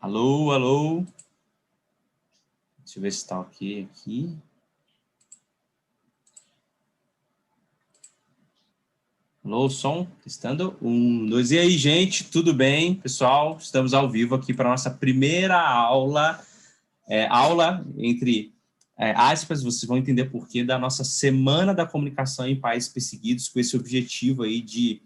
Alô, alô. Deixa eu ver se está ok aqui. Alô, som, testando. 1, 2. E aí, gente, tudo bem? Pessoal, estamos ao vivo aqui para a nossa primeira aula. Aula entre aspas, vocês vão entender por quê, da nossa Semana da Comunicação em Países Perseguidos, com esse objetivo aí de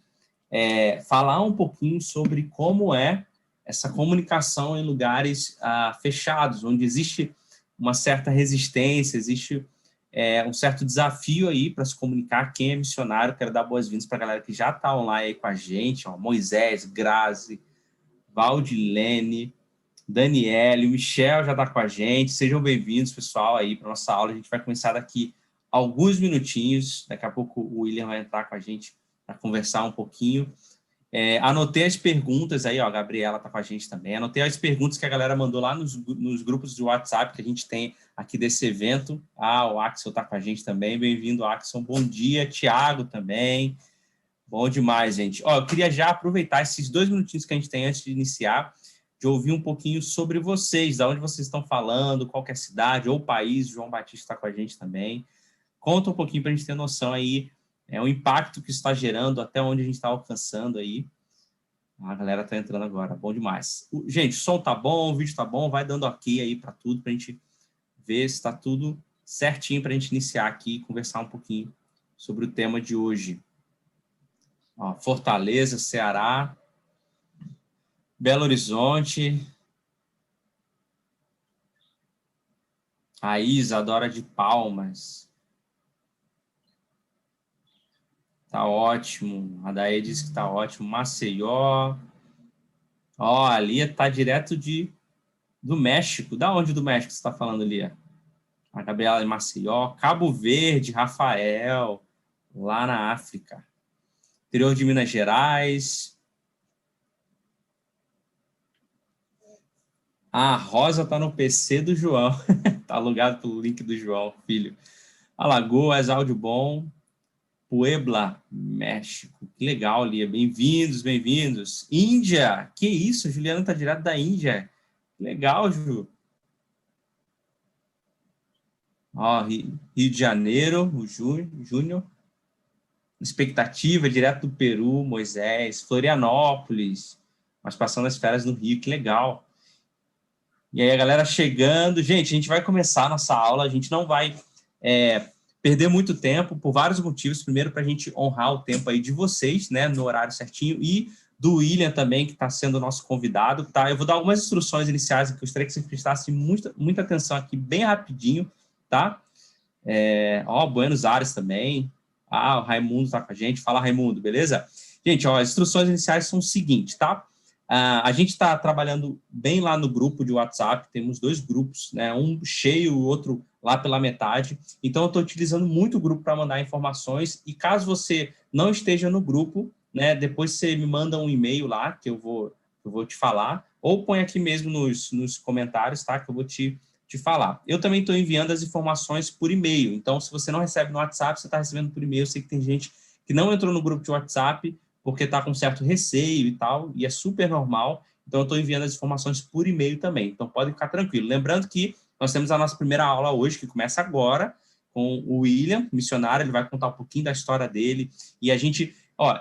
falar um pouquinho sobre como é essa comunicação em lugares fechados, onde existe uma certa resistência, existe um certo desafio aí para se comunicar. Quem é missionário, quero dar boas-vindas para a galera que já está online aí com a gente, ó, Moisés, Grazi, Valdilene, Daniele, o Michel já está com a gente. Sejam bem-vindos, pessoal, aí para a nossa aula. A gente vai começar daqui alguns minutinhos. Daqui a pouco o William vai entrar com a gente para conversar um pouquinho. Anotei as perguntas aí, ó, a Gabriela está com a gente também. Anotei as perguntas que a galera mandou lá nos grupos de WhatsApp que a gente tem aqui desse evento. O Axel está com a gente também. Bem-vindo, Axel. Bom dia. Tiago também. Bom demais, gente. Ó, eu queria já aproveitar esses 2 minutinhos que a gente tem antes de iniciar, de ouvir um pouquinho sobre vocês, de onde vocês estão falando, qual que é a cidade ou país. João Batista está com a gente também. Conta um pouquinho para a gente ter noção aí, o impacto que isso está gerando, até onde a gente está alcançando aí. A galera está entrando agora, bom demais. Gente, o som tá bom, o vídeo tá bom, vai dando ok aí para tudo, para a gente ver se está tudo certinho para a gente iniciar aqui e conversar um pouquinho sobre o tema de hoje. Ó, Fortaleza, Ceará, Belo Horizonte, a Isadora de Palmas. Tá ótimo. A Daê disse que tá ótimo. Maceió. Ó, a Lia tá direto do México. Da onde do México você está falando, Lia? A Gabriela de Maceió. Cabo Verde, Rafael, lá na África. Interior de Minas Gerais. A Rosa tá no PC do João. Tá alugado pelo link do João, filho. Alagoas, áudio bom. Puebla, México. Que legal, Lia. Bem-vindos, bem-vindos. Índia. Que isso? Juliana tá direto da Índia. Legal, Ju. Ó, Rio de Janeiro, o Júnior. Expectativa, direto do Peru, Moisés. Florianópolis. Mas passando as férias no Rio, que legal. E aí a galera chegando. Gente, a gente vai começar a nossa aula. A gente não vai perder muito tempo por vários motivos. Primeiro, para a gente honrar o tempo aí de vocês, né, no horário certinho, e do William também, que está sendo o nosso convidado, tá? Eu vou dar algumas instruções iniciais que eu gostaria que vocês prestassem muita atenção aqui, bem rapidinho, tá? Buenos Aires também. O Raimundo está com a gente. Fala, Raimundo, beleza? Gente, ó, as instruções iniciais são o seguinte, tá? A gente está trabalhando bem lá no grupo de WhatsApp, temos 2 grupos, né? Um cheio, o outro lá pela metade. Então, eu estou utilizando muito o grupo para mandar informações, e caso você não esteja no grupo, né, depois você me manda um e-mail lá, que eu vou te falar, ou põe aqui mesmo nos comentários, tá? Que eu vou te falar. Eu também estou enviando as informações por e-mail, então, se você não recebe no WhatsApp, você está recebendo por e-mail. Eu sei que tem gente que não entrou no grupo de WhatsApp, porque está com certo receio e tal, e é super normal. Então, eu estou enviando as informações por e-mail também. Então, podem ficar tranquilos. Lembrando que nós temos a nossa primeira aula hoje, que começa agora, com o William, missionário. Ele vai contar um pouquinho da história dele. E a gente...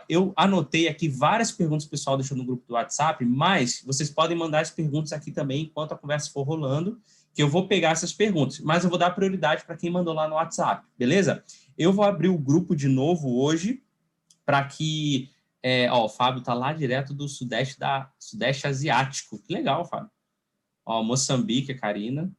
eu anotei aqui várias perguntas que o pessoal deixou no grupo do WhatsApp, mas vocês podem mandar as perguntas aqui também, enquanto a conversa for rolando, que eu vou pegar essas perguntas. Mas eu vou dar prioridade para quem mandou lá no WhatsApp, beleza? Eu vou abrir o grupo de novo hoje, para que... o Fábio está lá direto do Sudeste Asiático. Que legal, Fábio. Moçambique, a Karina.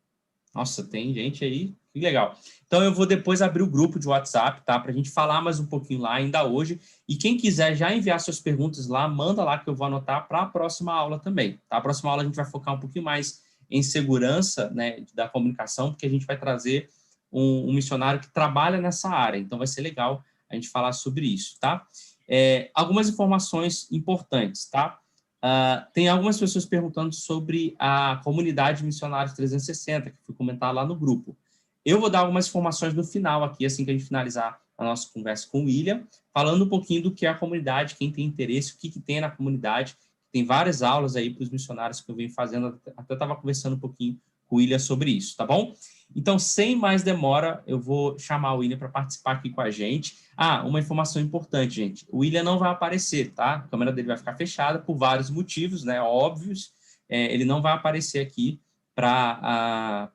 Nossa, tem gente aí. Que legal. Então, eu vou depois abrir o grupo de WhatsApp, tá? Para a gente falar mais um pouquinho lá ainda hoje. E quem quiser já enviar suas perguntas lá, manda lá que eu vou anotar para a próxima aula também, tá? A próxima aula a gente vai focar um pouquinho mais em segurança, né, da comunicação, porque a gente vai trazer um missionário que trabalha nessa área. Então, vai ser legal a gente falar sobre isso, tá? Algumas informações importantes, tá? Tem algumas pessoas perguntando sobre a comunidade Missionários 360, que fui comentar lá no grupo. Eu vou dar algumas informações no final aqui, assim que a gente finalizar a nossa conversa com o William, falando um pouquinho do que é a comunidade, quem tem interesse, o que tem na comunidade. Tem várias aulas aí para os missionários que eu venho fazendo, até estava conversando um pouquinho com o William sobre isso, tá bom? Então, sem mais demora, eu vou chamar o William para participar aqui com a gente. Uma informação importante, gente. O William não vai aparecer, tá? A câmera dele vai ficar fechada por vários motivos, né? Óbvios. Ele não vai aparecer aqui para...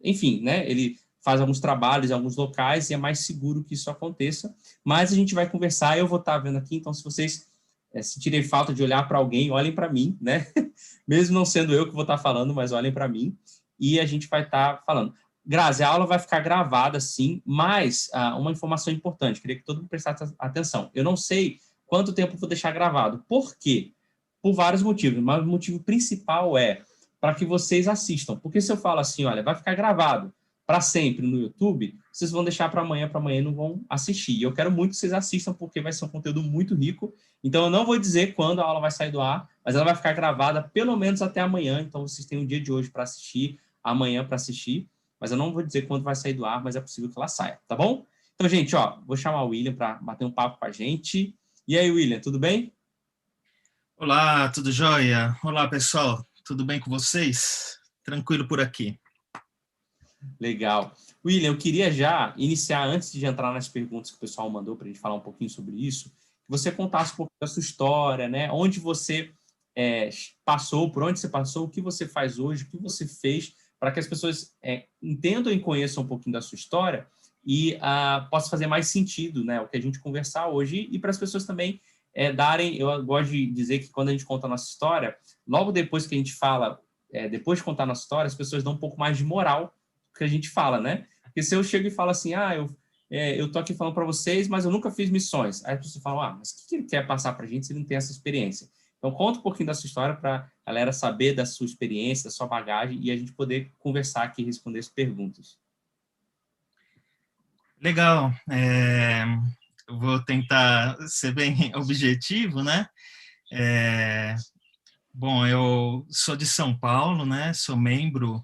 enfim, né? Ele faz alguns trabalhos em alguns locais e é mais seguro que isso aconteça. Mas a gente vai conversar, eu vou estar vendo aqui, então se vocês sentirem falta de olhar para alguém, olhem para mim, né? Mesmo não sendo eu que vou estar falando, mas olhem para mim e a gente vai estar falando. Grazi, a aula vai ficar gravada, sim, mas uma informação importante, queria que todo mundo prestasse atenção. Eu não sei quanto tempo vou deixar gravado. Por quê? Por vários motivos, mas o motivo principal é para que vocês assistam. Porque se eu falo assim, olha, vai ficar gravado para sempre no YouTube, vocês vão deixar para amanhã e não vão assistir. E eu quero muito que vocês assistam, porque vai ser um conteúdo muito rico. Então, eu não vou dizer quando a aula vai sair do ar, mas ela vai ficar gravada pelo menos até amanhã. Então, vocês têm o dia de hoje para assistir, amanhã para assistir. Mas eu não vou dizer quando vai sair do ar, mas é possível que ela saia, tá bom? Então, gente, vou chamar o William para bater um papo com a gente. E aí, William, tudo bem? Olá, tudo jóia? Olá, pessoal, tudo bem com vocês? Tranquilo por aqui. Legal. William, eu queria já iniciar, antes de entrar nas perguntas que o pessoal mandou para a gente falar um pouquinho sobre isso, que você contasse um pouco da sua história, né? Onde você passou, por onde você passou, o que você faz hoje, o que você fez, para que as pessoas entendam e conheçam um pouquinho da sua história e possa fazer mais sentido, né? O que a gente conversar hoje e para as pessoas também darem... Eu gosto de dizer que quando a gente conta a nossa história, logo depois que a gente fala, depois de contar a nossa história, as pessoas dão um pouco mais de moral que a gente fala, né? Porque se eu chego e falo assim, eu tô aqui falando para vocês, mas eu nunca fiz missões. Aí as pessoas falam, mas o que ele quer passar para a gente se ele não tem essa experiência? Então, conta um pouquinho da sua história para a galera saber da sua experiência, da sua bagagem e a gente poder conversar aqui e responder as perguntas. Legal. Eu vou tentar ser bem objetivo, né? Bom, eu sou de São Paulo, né? Sou membro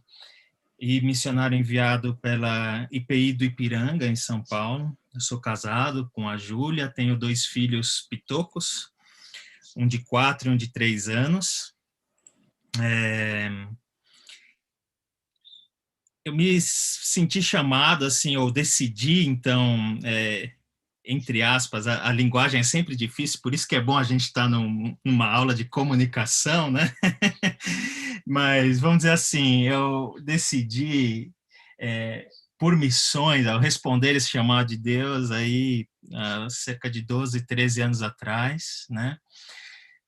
e missionário enviado pela IPI do Ipiranga, em São Paulo. Eu sou casado com a Júlia, tenho 2 filhos pitocos, um de 4 e um de 3 anos. Eu me senti chamado, assim, ou decidi, então, entre aspas, a linguagem é sempre difícil, por isso que é bom a gente estar numa aula de comunicação, né? Mas, vamos dizer assim, eu decidi, por missões, ao responder esse chamado de Deus, aí, há cerca de 12, 13 anos atrás, né?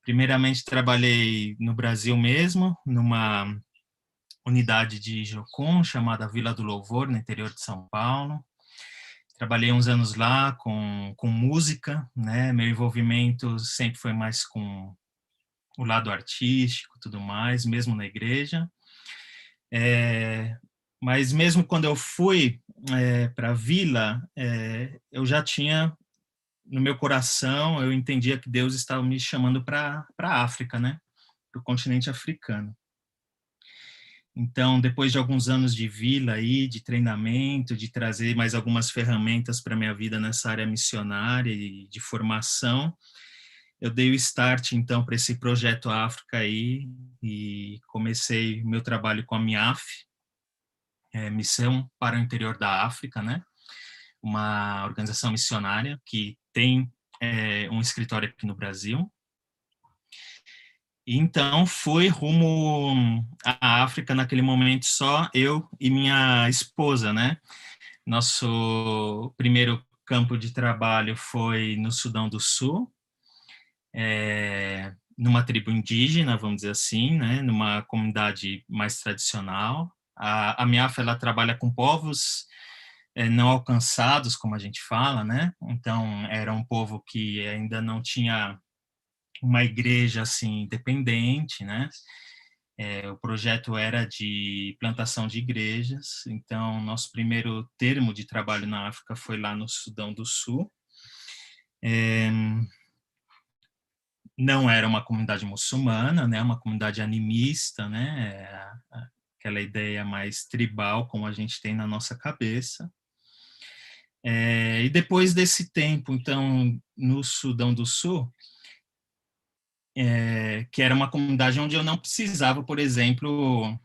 Primeiramente, trabalhei no Brasil mesmo, numa unidade de Jocum, chamada Vila do Louvor, no interior de São Paulo. Trabalhei uns anos lá com música, né? Meu envolvimento sempre foi mais com o lado artístico, tudo mais, mesmo na igreja. Mas mesmo quando eu fui para a Vila, eu já tinha no meu coração, eu entendia que Deus estava me chamando para a África, né? Para o continente africano. Então, depois de alguns anos de vila aí, de treinamento, de trazer mais algumas ferramentas para minha vida nessa área missionária e de formação, eu dei o start, então, para esse projeto África aí e comecei meu trabalho com a MIAF, Missão para o Interior da África, né? Uma organização missionária que tem um escritório aqui no Brasil. Então, fui rumo à África naquele momento só eu e minha esposa, né? Nosso primeiro campo de trabalho foi no Sudão do Sul, numa tribo indígena, vamos dizer assim, né? Numa comunidade mais tradicional. A MIAF, ela trabalha com povos não alcançados, como a gente fala, né? Então, era um povo que ainda não tinha uma igreja assim independente, né? O projeto era de plantação de igrejas, então nosso primeiro termo de trabalho na África foi lá no Sudão do Sul. não era uma comunidade muçulmana, né, uma comunidade animista, né, aquela ideia mais tribal como a gente tem na nossa cabeça. E depois desse tempo, então, no Sudão do Sul, que era uma comunidade onde eu não precisava, por exemplo,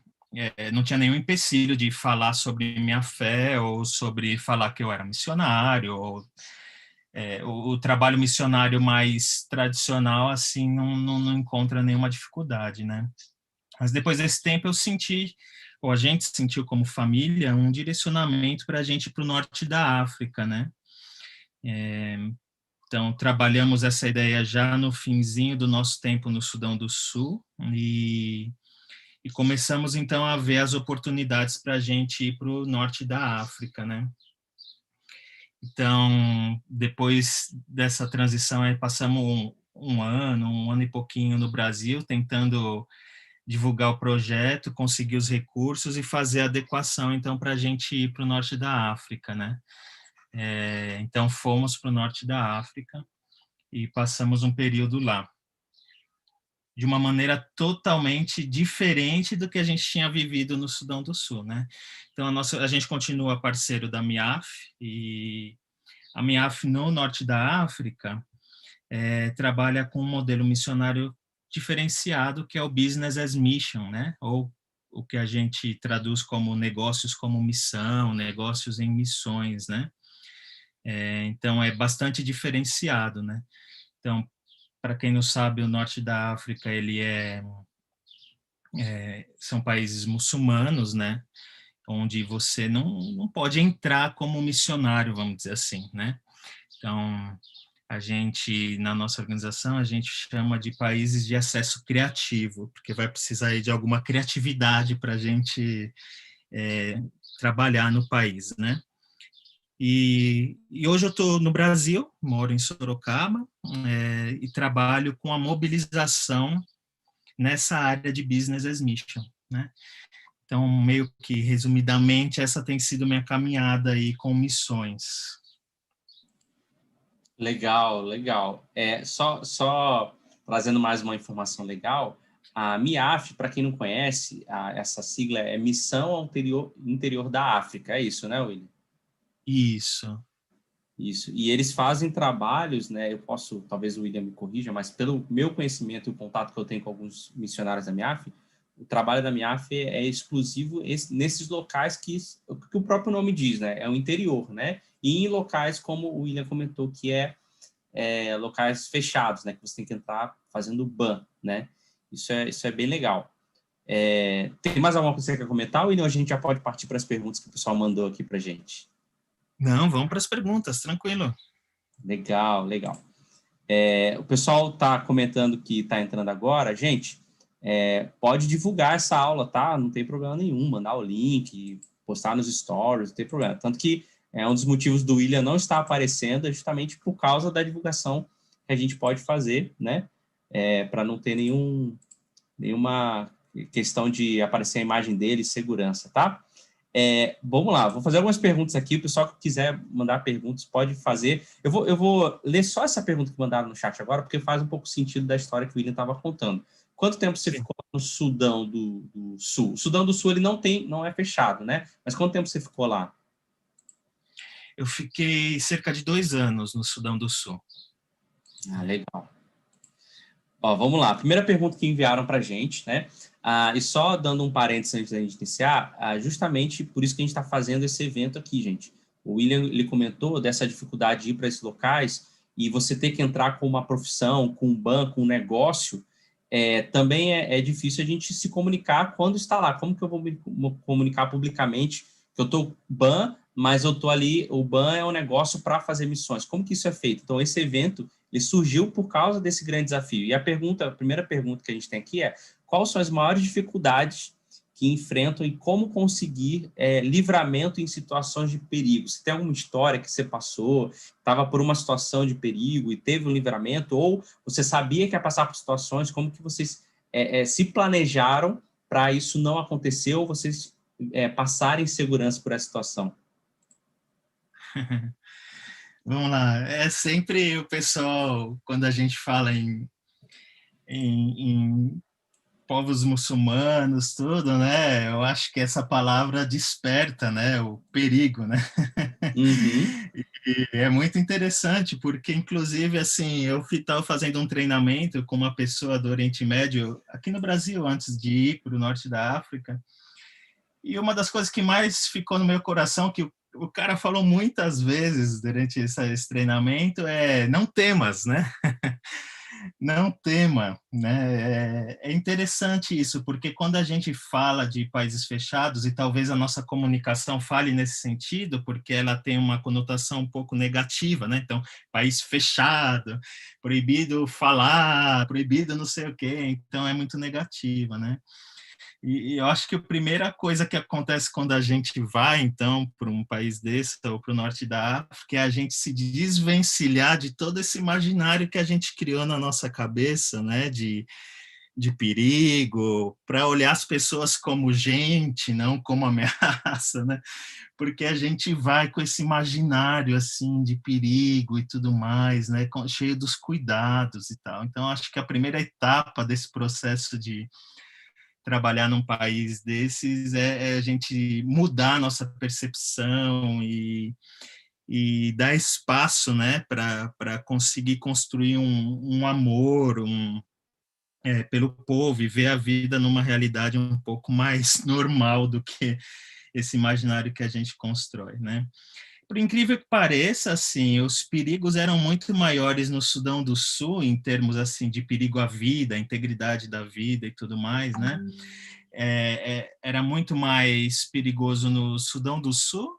não tinha nenhum empecilho de falar sobre minha fé ou sobre falar que eu era missionário, ou o trabalho missionário mais tradicional, assim, não encontra nenhuma dificuldade, né? Mas depois desse tempo eu senti, ou a gente sentiu como família, um direcionamento para a gente ir para o norte da África, né? Então, trabalhamos essa ideia já no finzinho do nosso tempo no Sudão do Sul e começamos, então, a ver as oportunidades para a gente ir para o norte da África, né? Então, depois dessa transição, aí passamos um ano e pouquinho no Brasil, tentando divulgar o projeto, conseguir os recursos e fazer a adequação, então, para a gente ir para o norte da África, né? Então, fomos para o norte da África e passamos um período lá, de uma maneira totalmente diferente do que a gente tinha vivido no Sudão do Sul, né? Então, a gente continua parceiro da MIAF, e a MIAF no norte da África trabalha com um modelo missionário diferenciado, que é o Business as Mission, né? Ou o que a gente traduz como negócios como missão, negócios em missões, né? Então, é bastante diferenciado, né? Então, para quem não sabe, o norte da África, ele são países muçulmanos, né? Onde você não pode entrar como missionário, vamos dizer assim, né? Então, a gente, na nossa organização, a gente chama de países de acesso criativo, porque vai precisar aí de alguma criatividade para a gente trabalhar no país, né? E hoje eu estou no Brasil, moro em Sorocaba, e trabalho com a mobilização nessa área de Business as Mission, né? Então, meio que resumidamente, essa tem sido minha caminhada aí com missões. Legal, legal. Só trazendo mais uma informação legal, a MIAF, para quem não conhece, essa sigla é Missão ao Interior da África, é isso, né, William? Isso. Isso. E eles fazem trabalhos, né? Eu posso, talvez o William me corrija, mas pelo meu conhecimento e o contato que eu tenho com alguns missionários da MIAF, o trabalho da MIAF é exclusivo nesses locais que o próprio nome diz, né? É o interior, né? E em locais, como o William comentou, que locais fechados, né? Que você tem que entrar fazendo ban, né? Isso é bem legal. Tem mais alguma coisa que você quer comentar, William? Ou a gente já pode partir para as perguntas que o pessoal mandou aqui para gente? Não, vamos para as perguntas, tranquilo. Legal, legal. O pessoal está comentando que está entrando agora. Gente, pode divulgar essa aula, tá? Não tem problema nenhum. Mandar o link, postar nos stories, não tem problema. Tanto que um dos motivos do William não estar aparecendo é justamente por causa da divulgação que a gente pode fazer, né? Para não ter nenhuma questão de aparecer a imagem dele e segurança, tá? Vamos lá, vou fazer algumas perguntas aqui. O pessoal que quiser mandar perguntas pode fazer. Eu vou ler só essa pergunta que mandaram no chat agora, porque faz um pouco sentido da história que o William estava contando. Quanto tempo você ficou no Sudão do Sul? O Sudão do Sul ele não é fechado, né? Mas quanto tempo você ficou lá? Eu fiquei cerca de 2 anos no Sudão do Sul. Legal. Ó, vamos lá. Primeira pergunta que enviaram para a gente, né? E só dando um parênteses antes da gente iniciar, justamente por isso que a gente está fazendo esse evento aqui, gente. O William ele comentou dessa dificuldade de ir para esses locais e você ter que entrar com uma profissão, com um banco, um negócio, também é difícil a gente se comunicar quando está lá. Como que eu vou me comunicar publicamente que eu estou ban, mas eu estou ali, o ban é um negócio para fazer missões. Como que isso é feito? Então, esse evento ele surgiu por causa desse grande desafio. E a primeira pergunta que a gente tem aqui é: quais são as maiores dificuldades que enfrentam e como conseguir livramento em situações de perigo? Se tem alguma história que você passou, estava por uma situação de perigo e teve um livramento, ou você sabia que ia passar por situações, como que vocês se planejaram para isso não acontecer ou vocês passarem segurança por essa situação? Vamos lá. É sempre o pessoal, quando a gente fala em em povos muçulmanos, tudo, né? Eu acho que essa palavra desperta, né? O perigo, né? Uhum. E é muito interessante, porque, inclusive, assim, eu estava fazendo um treinamento com uma pessoa do Oriente Médio aqui no Brasil, antes de ir para o norte da África, e uma das coisas que mais ficou no meu coração, que o cara falou muitas vezes durante esse treinamento, é não temas, né? Não tema, né? É interessante isso, porque quando a gente fala de países fechados, e talvez a nossa comunicação fale nesse sentido, porque ela tem uma conotação um pouco negativa, né? Então, país fechado, proibido falar, proibido não sei o quê, então é muito negativa, né? E eu acho que a primeira coisa que acontece quando a gente vai, então, para um país desse ou para o norte da África é a gente se desvencilhar de todo esse imaginário que a gente criou na nossa cabeça, né, de perigo, para olhar as pessoas como gente, não como ameaça, né? Porque a gente vai com esse imaginário assim de perigo e tudo mais, né, cheio dos cuidados e tal. Então acho que a primeira etapa desse processo de trabalhar num país desses é a gente mudar a nossa percepção e dar espaço, né, para conseguir construir um amor pelo povo e ver a vida numa realidade um pouco mais normal do que esse imaginário que a gente constrói, né? Por incrível que pareça, assim, os perigos eram muito maiores no Sudão do Sul, em termos assim de perigo à vida, à integridade da vida e tudo mais, né? Era muito mais perigoso no Sudão do Sul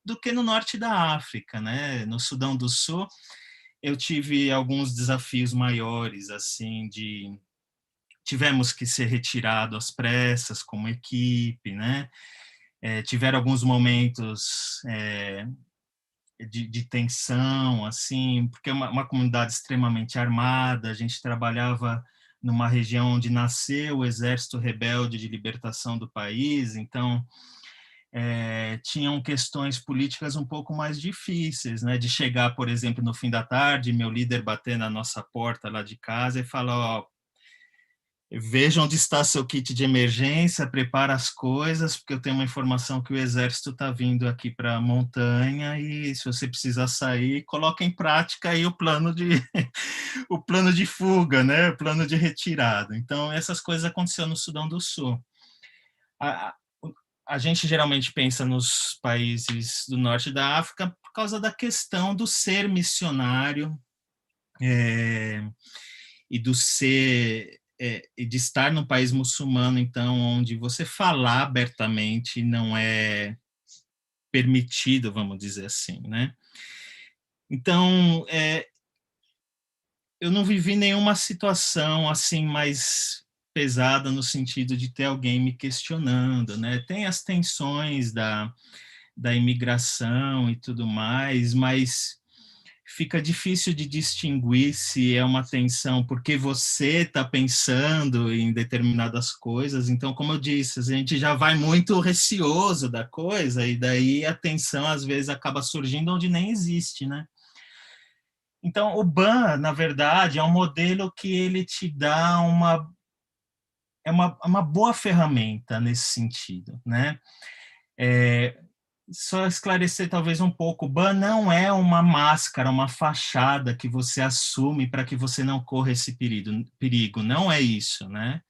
do que no norte da África, né? No Sudão do Sul, eu tive alguns desafios maiores, assim, tivemos que ser retirado às pressas como equipe, né? Tiveram alguns momentos de tensão, assim, porque é uma comunidade extremamente armada, a gente trabalhava numa região onde nasceu o Exército Rebelde de Libertação do país, então tinham questões políticas um pouco mais difíceis, né, de chegar, por exemplo, no fim da tarde, meu líder bater na nossa porta lá de casa e falar, ó, veja onde está seu kit de emergência, prepara as coisas, porque eu tenho uma informação que o exército está vindo aqui para a montanha e se você precisar sair, coloque em prática aí o plano de o plano de fuga, né? O plano de retirada. Então essas coisas aconteceram no Sudão do Sul. A, a gente geralmente pensa nos países do norte da África por causa da questão do ser missionário e do ser e de estar num país muçulmano, então, onde você falar abertamente não é permitido, vamos dizer assim, né? Então, eu não vivi nenhuma situação assim mais pesada no sentido de ter alguém me questionando, né? Tem as tensões da imigração e tudo mais, mas fica difícil de distinguir se é uma tensão porque você está pensando em determinadas coisas. Então, como eu disse, a gente já vai muito receoso da coisa e daí a tensão às vezes acaba surgindo onde nem existe, né? Então, o BAN, na verdade, é um modelo que ele te dá uma boa ferramenta nesse sentido, né? Só esclarecer talvez um pouco, o ban não é uma máscara, uma fachada que você assume para que você não corra esse perigo, não é isso, né?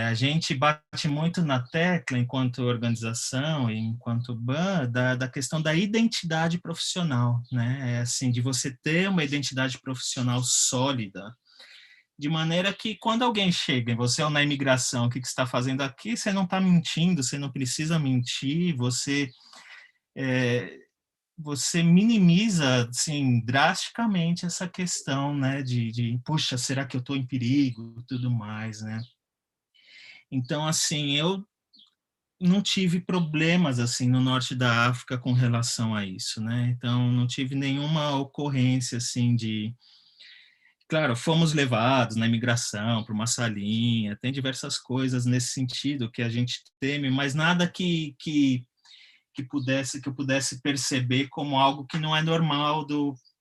A gente bate muito na tecla, enquanto organização e enquanto ban, da questão da identidade profissional, né? Assim, de você ter uma identidade profissional sólida, de maneira que quando alguém chega, você é na imigração, o que você está fazendo aqui, você não está mentindo, você não precisa mentir, é, você minimiza, assim, drasticamente essa questão, né, puxa, será que eu estou em perigo e tudo mais, né? Então, assim, eu não tive problemas, assim, no norte da África com relação a isso, né? Então, não tive nenhuma ocorrência, assim, Claro, fomos levados na imigração para uma salinha, tem diversas coisas nesse sentido que a gente teme, mas nada que eu pudesse perceber como algo que não é normal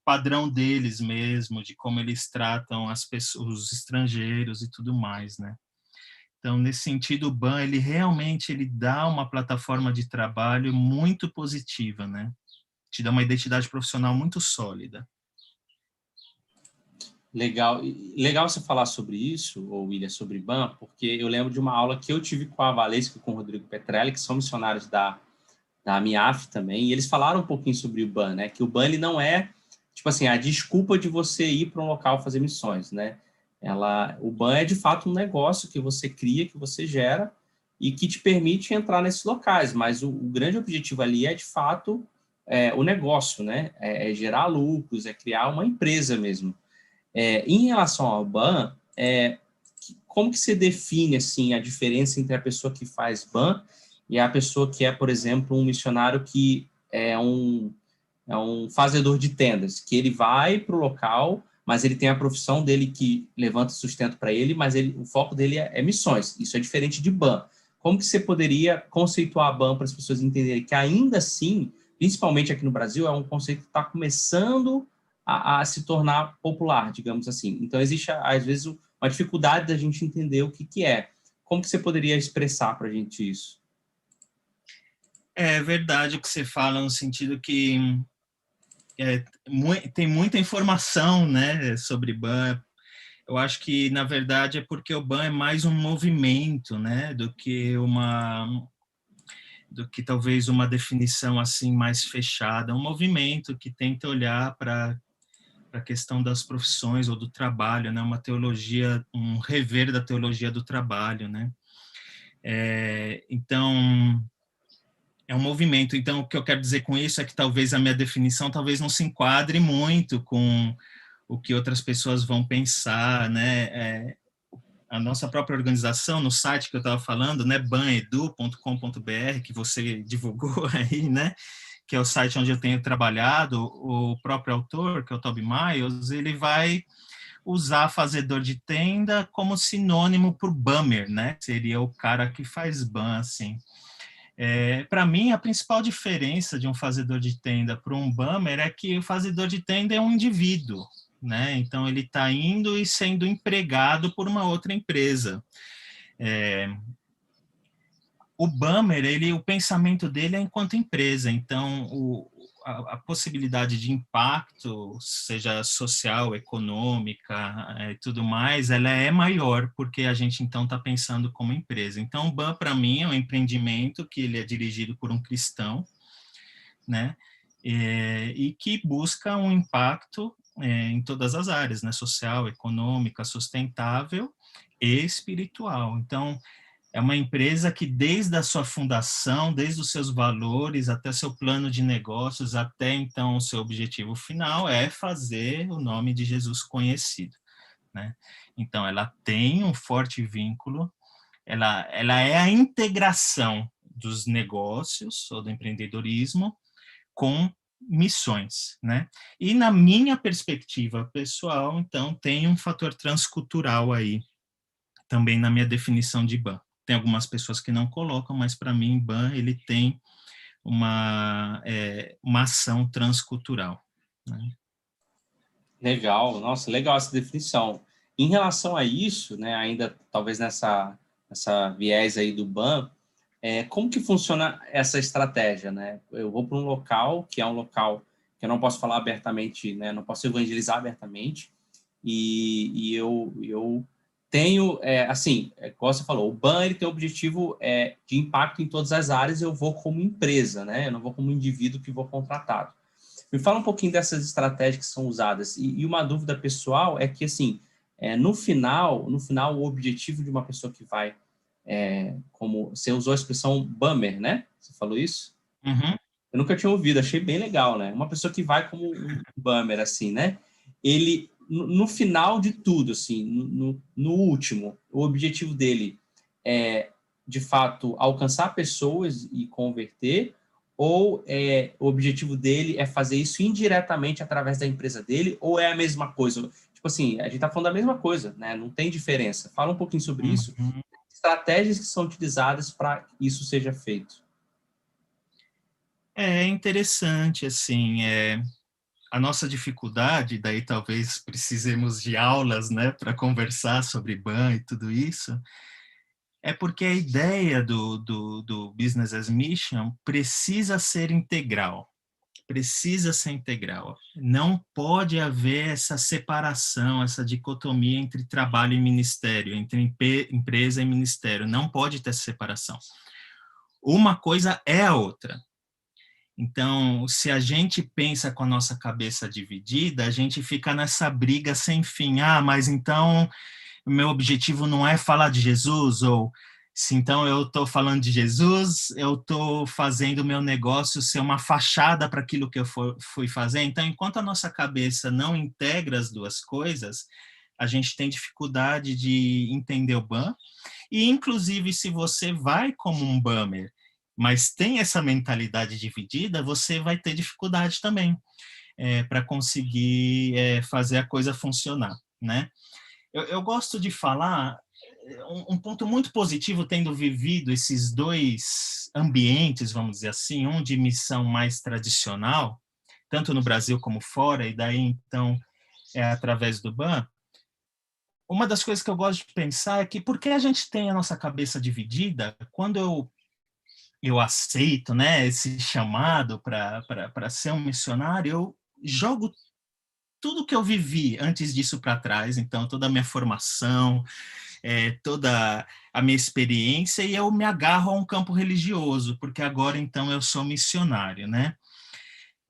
padrão deles mesmo, de como eles tratam as pessoas, os estrangeiros e tudo mais, né? Então, nesse sentido, o BAN, ele realmente ele dá uma plataforma de trabalho muito positiva, né? Te dá uma identidade profissional muito sólida. Legal, legal você falar sobre isso, ou William, sobre BAN, porque eu lembro de uma aula que eu tive com a Valesca e com o Rodrigo Petrelli, que são missionários da MIAF também, e eles falaram um pouquinho sobre o BAN, né? Que o BAN ele não é, tipo assim, a desculpa de você ir para um local fazer missões, né? O BAN é de fato um negócio que você cria, que você gera e que te permite entrar nesses locais, mas o grande objetivo ali é de fato o negócio, né? É gerar lucros, é criar uma empresa mesmo. Em relação ao BAN, como que você define assim, a diferença entre a pessoa que faz BAN e a pessoa que é, por exemplo, um missionário que é um fazedor de tendas, que ele vai para o local, mas ele tem a profissão dele que levanta sustento para ele, mas o foco dele é missões. Isso é diferente de BAN. Como que você poderia conceituar a BAN para as pessoas entenderem que ainda assim, principalmente aqui no Brasil, é um conceito que está começando a se tornar popular, digamos assim. Então, existe, às vezes, uma dificuldade da gente entender o que é. Como que você poderia expressar para a gente isso? É verdade o que você fala, no sentido que tem muita informação, né, sobre BAN. Eu acho que, na verdade, é porque o BAN é mais um movimento, né, do que talvez uma definição assim mais fechada. É um movimento que tenta olhar para a questão das profissões ou do trabalho, né, uma teologia, um rever da teologia do trabalho, né. Então, é um movimento. Então, o que eu quero dizer com isso é que talvez a minha definição talvez não se enquadre muito com o que outras pessoas vão pensar, né? A nossa própria organização, no site que eu estava falando, né, banedu.com.br, que você divulgou aí, né, que é o site onde eu tenho trabalhado, o próprio autor, que é o Toby Miles, ele vai usar fazedor de tenda como sinônimo por bummer, né? Seria o cara que faz ban, assim. Para mim, a principal diferença de um fazedor de tenda para um bummer é que o fazedor de tenda é um indivíduo, né? Então, ele está indo e sendo empregado por uma outra empresa. O bummer, o pensamento dele é enquanto empresa, então a possibilidade de impacto, seja social, econômica e tudo mais, ela é maior, porque a gente então está pensando como empresa. Então, o BAN, para mim, é um empreendimento que ele é dirigido por um cristão, né? E que busca um impacto em todas as áreas, né? Social, econômica, sustentável e espiritual. Então, é uma empresa que, desde a sua fundação, desde os seus valores, até seu plano de negócios, até então o seu objetivo final é fazer o nome de Jesus conhecido, né? Então, ela tem um forte vínculo, ela é a integração dos negócios ou do empreendedorismo com missões, né? E na minha perspectiva pessoal, então, tem um fator transcultural aí, também na minha definição de BAN. Tem algumas pessoas que não colocam, mas para mim, BAN, ele tem uma ação transcultural, né? Legal, nossa, legal essa definição. Em relação a isso, né, ainda talvez nessa viés aí do BAN, como que funciona essa estratégia, né? Eu vou para um local que é um local que eu não posso falar abertamente, né, não posso evangelizar abertamente, e eu tenho, assim, como você falou, o BAN ele tem o objetivo de impacto em todas as áreas, eu vou como empresa, né? Eu não vou como indivíduo que vou contratado. Me fala um pouquinho dessas estratégias que são usadas. E uma dúvida pessoal é que, assim, no final, o objetivo de uma pessoa que vai, como você usou a expressão bummer, né? Você falou isso? Uhum. Eu nunca tinha ouvido, achei bem legal, né? Uma pessoa que vai como um bummer, assim, né? Ele, no final de tudo, assim, no último, o objetivo dele é, de fato, alcançar pessoas e converter, ou o objetivo dele é fazer isso indiretamente através da empresa dele, ou é a mesma coisa? Tipo assim, a gente tá falando da mesma coisa, né? Não tem diferença. Fala um pouquinho sobre isso. Uhum. Estratégias que são utilizadas para que isso seja feito. É interessante, assim, a nossa dificuldade, daí talvez precisemos de aulas, né, para conversar sobre ban e tudo isso, é porque a ideia do Business as Mission precisa ser integral. Precisa ser integral. Não pode haver essa separação, essa dicotomia entre trabalho e ministério, entre empresa e ministério. Não pode ter essa separação. Uma coisa é a outra. Então, se a gente pensa com a nossa cabeça dividida, a gente fica nessa briga sem fim. Ah, mas então o meu objetivo não é falar de Jesus, ou se então eu estou falando de Jesus, eu estou fazendo o meu negócio ser uma fachada para aquilo que eu fui fazer. Então, enquanto a nossa cabeça não integra as duas coisas, a gente tem dificuldade de entender o BAM. E, inclusive, se você vai como um BAMer, mas tem essa mentalidade dividida, você vai ter dificuldade também para conseguir fazer a coisa funcionar, né? Eu gosto de falar um ponto muito positivo, tendo vivido esses dois ambientes, vamos dizer assim, um de missão mais tradicional, tanto no Brasil como fora, e daí, então, através do BAM. Uma das coisas que eu gosto de pensar é que por que a gente tem a nossa cabeça dividida quando eu aceito, né, esse chamado para ser um missionário, eu jogo tudo que eu vivi antes disso para trás, então toda a minha formação, toda a minha experiência, e eu me agarro a um campo religioso, porque agora então eu sou missionário, né?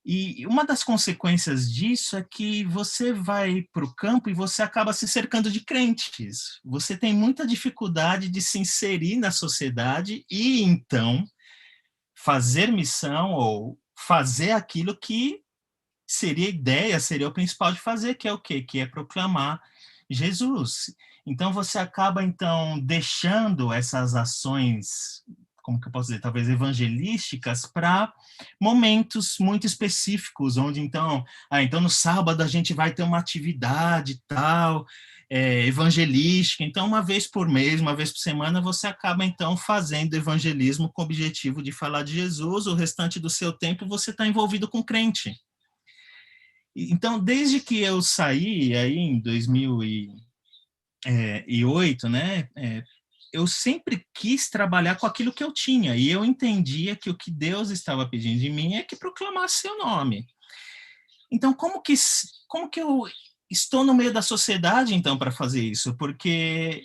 E uma das consequências disso é que você vai para o campo e você acaba se cercando de crentes. Você tem muita dificuldade de se inserir na sociedade e então fazer missão ou fazer aquilo que seria a ideia, seria o principal de fazer, que é o quê? Que é proclamar Jesus. Então você acaba então deixando essas ações, como que eu posso dizer, talvez evangelísticas, para momentos muito específicos, onde então no sábado a gente vai ter uma atividade tal, evangelística, então uma vez por mês, uma vez por semana, você acaba então fazendo evangelismo com o objetivo de falar de Jesus, o restante do seu tempo você está envolvido com crente. Então, desde que eu saí aí em 2008, né, eu sempre quis trabalhar com aquilo que eu tinha, e eu entendia que o que Deus estava pedindo de mim é que proclamasse seu nome. Então, como que eu estou no meio da sociedade, então, para fazer isso? Porque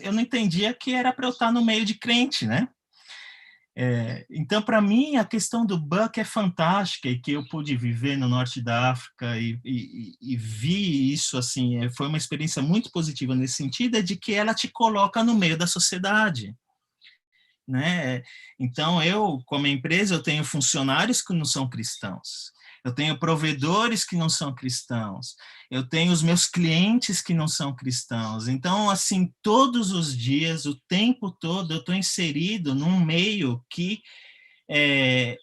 eu não entendia que era para eu estar no meio de crente, né? Então, para mim, a questão do Buck é fantástica, e que eu pude viver no norte da África e vi isso, assim, foi uma experiência muito positiva nesse sentido, é de que ela te coloca no meio da sociedade, né? Então, como empresa, eu tenho funcionários que não são cristãos, eu tenho provedores que não são cristãos, eu tenho os meus clientes que não são cristãos. Então, assim, todos os dias, o tempo todo, eu estou inserido num meio que é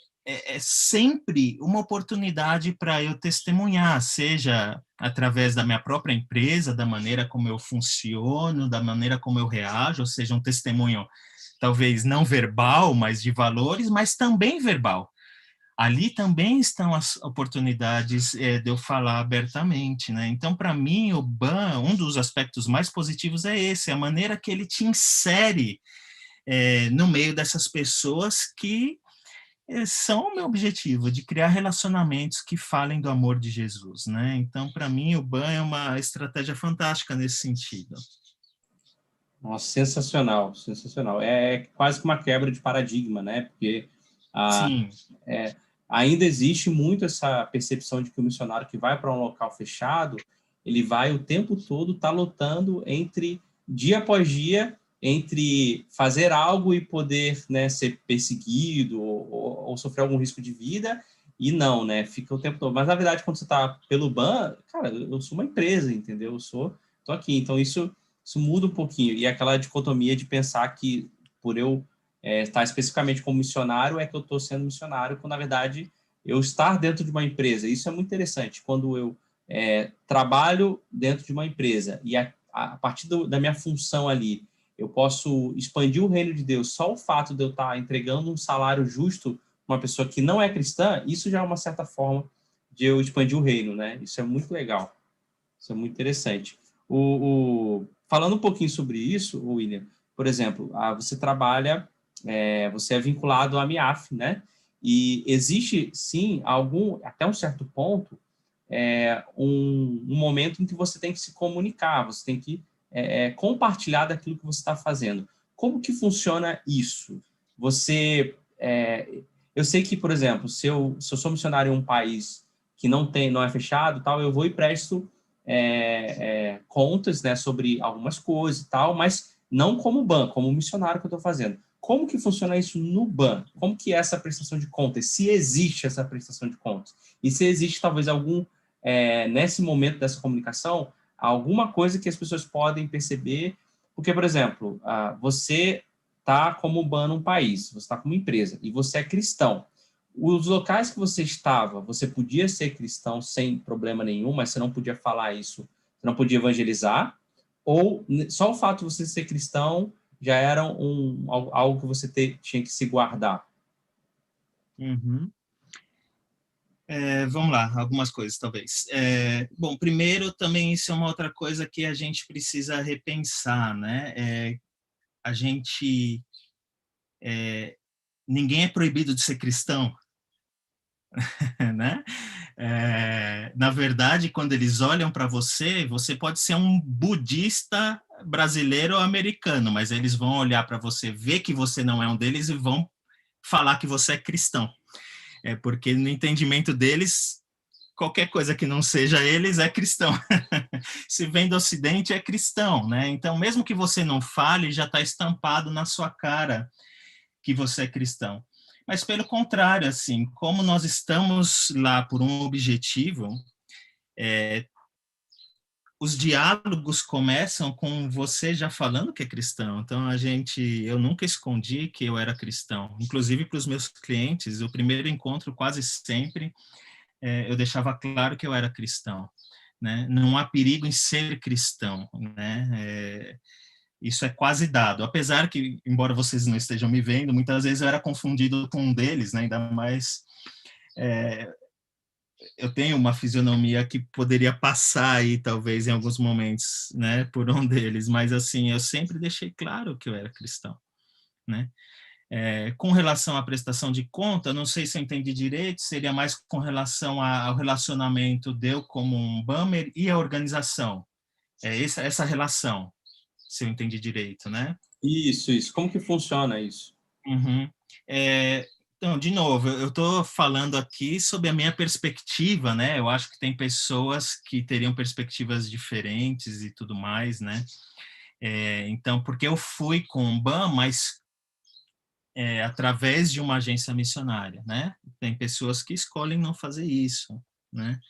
sempre uma oportunidade para eu testemunhar, seja através da minha própria empresa, da maneira como eu funciono, da maneira como eu reajo, ou seja, um testemunho talvez não verbal, mas de valores, mas também verbal. Ali também estão as oportunidades de eu falar abertamente, né? Então, para mim, o BAN, um dos aspectos mais positivos é esse, a maneira que ele te insere no meio dessas pessoas que são o meu objetivo, de criar relacionamentos que falem do amor de Jesus, né? Então, para mim, o BAN é uma estratégia fantástica nesse sentido. Nossa, sensacional, sensacional. É quase que uma quebra de paradigma, né? Porque Sim. Ainda existe muito essa percepção de que o missionário que vai para um local fechado, ele vai o tempo todo estar lutando entre dia após dia, entre fazer algo e poder, né, ser perseguido ou sofrer algum risco de vida, e não, né? Fica o tempo todo. Mas, na verdade, quando você está pelo BAN, cara, eu sou uma empresa, entendeu? Tô aqui. Então, isso muda um pouquinho. E aquela dicotomia de pensar que por eu estar especificamente como missionário é que eu estou sendo missionário, quando, na verdade, eu estar dentro de uma empresa. Isso é muito interessante. Quando eu trabalho dentro de uma empresa e a partir da minha função ali, eu posso expandir o reino de Deus, só o fato de eu estar entregando um salário justo para uma pessoa que não é cristã, isso já é uma certa forma de eu expandir o reino, né? Isso é muito legal. Isso é muito interessante. Falando um pouquinho sobre isso, William, por exemplo, você trabalha, você é vinculado à MIAF, né? E existe, sim, até um certo ponto, um momento em que você tem que se comunicar, você tem que compartilhar daquilo que você está fazendo. Como que funciona isso? Eu sei que, por exemplo, se eu sou missionário em um país que não é fechado, tal, eu vou e presto contas, né, sobre algumas coisas e tal, mas não como banco, como missionário que eu estou fazendo. Como que funciona isso no BAN? Como que é essa prestação de contas? Se existe essa prestação de contas? E se existe talvez nesse momento dessa comunicação, alguma coisa que as pessoas podem perceber? Porque, por exemplo, você está como BAN num país, você está como empresa, e você é cristão. Os locais que você estava, você podia ser cristão sem problema nenhum, mas você não podia falar isso, você não podia evangelizar, ou só o fato de você ser cristão já era algo que você tinha que se guardar? Uhum. Vamos lá, algumas coisas, talvez. Bom, primeiro, também isso é uma outra coisa que a gente precisa repensar, né? A gente... ninguém é proibido de ser cristão, né? Na verdade, quando eles olham para você, você pode ser um budista brasileiro ou americano, mas eles vão olhar para você, ver que você não é um deles e vão falar que você é cristão. Porque no entendimento deles, qualquer coisa que não seja eles é cristão. Se vem do Ocidente, é cristão, né? Então, mesmo que você não fale, já está estampado na sua cara que você é cristão. Mas, pelo contrário, assim, como nós estamos lá por um objetivo, os diálogos começam com você já falando que é cristão. Então, eu nunca escondi que eu era cristão. Inclusive, para os meus clientes, o primeiro encontro, quase sempre, eu deixava claro que eu era cristão, né? Não há perigo em ser cristão, né? Isso é quase dado. Apesar que, embora vocês não estejam me vendo, muitas vezes eu era confundido com um deles, né? Ainda mais eu tenho uma fisionomia que poderia passar aí, talvez, em alguns momentos, né? Por um deles. Mas, assim, eu sempre deixei claro que eu era cristão, né? Com relação à prestação de conta, não sei se eu entendi direito, seria mais com relação ao relacionamento de eu como um BAMER e a organização. Essa relação, se eu entendi direito, né? Isso. Como que funciona isso? Uhum. Então, de novo, eu estou falando aqui sobre a minha perspectiva, né? Eu acho que tem pessoas que teriam perspectivas diferentes e tudo mais, né? Então, porque eu fui com o BAM, mas através de uma agência missionária, né? Tem pessoas que escolhem não fazer isso, né?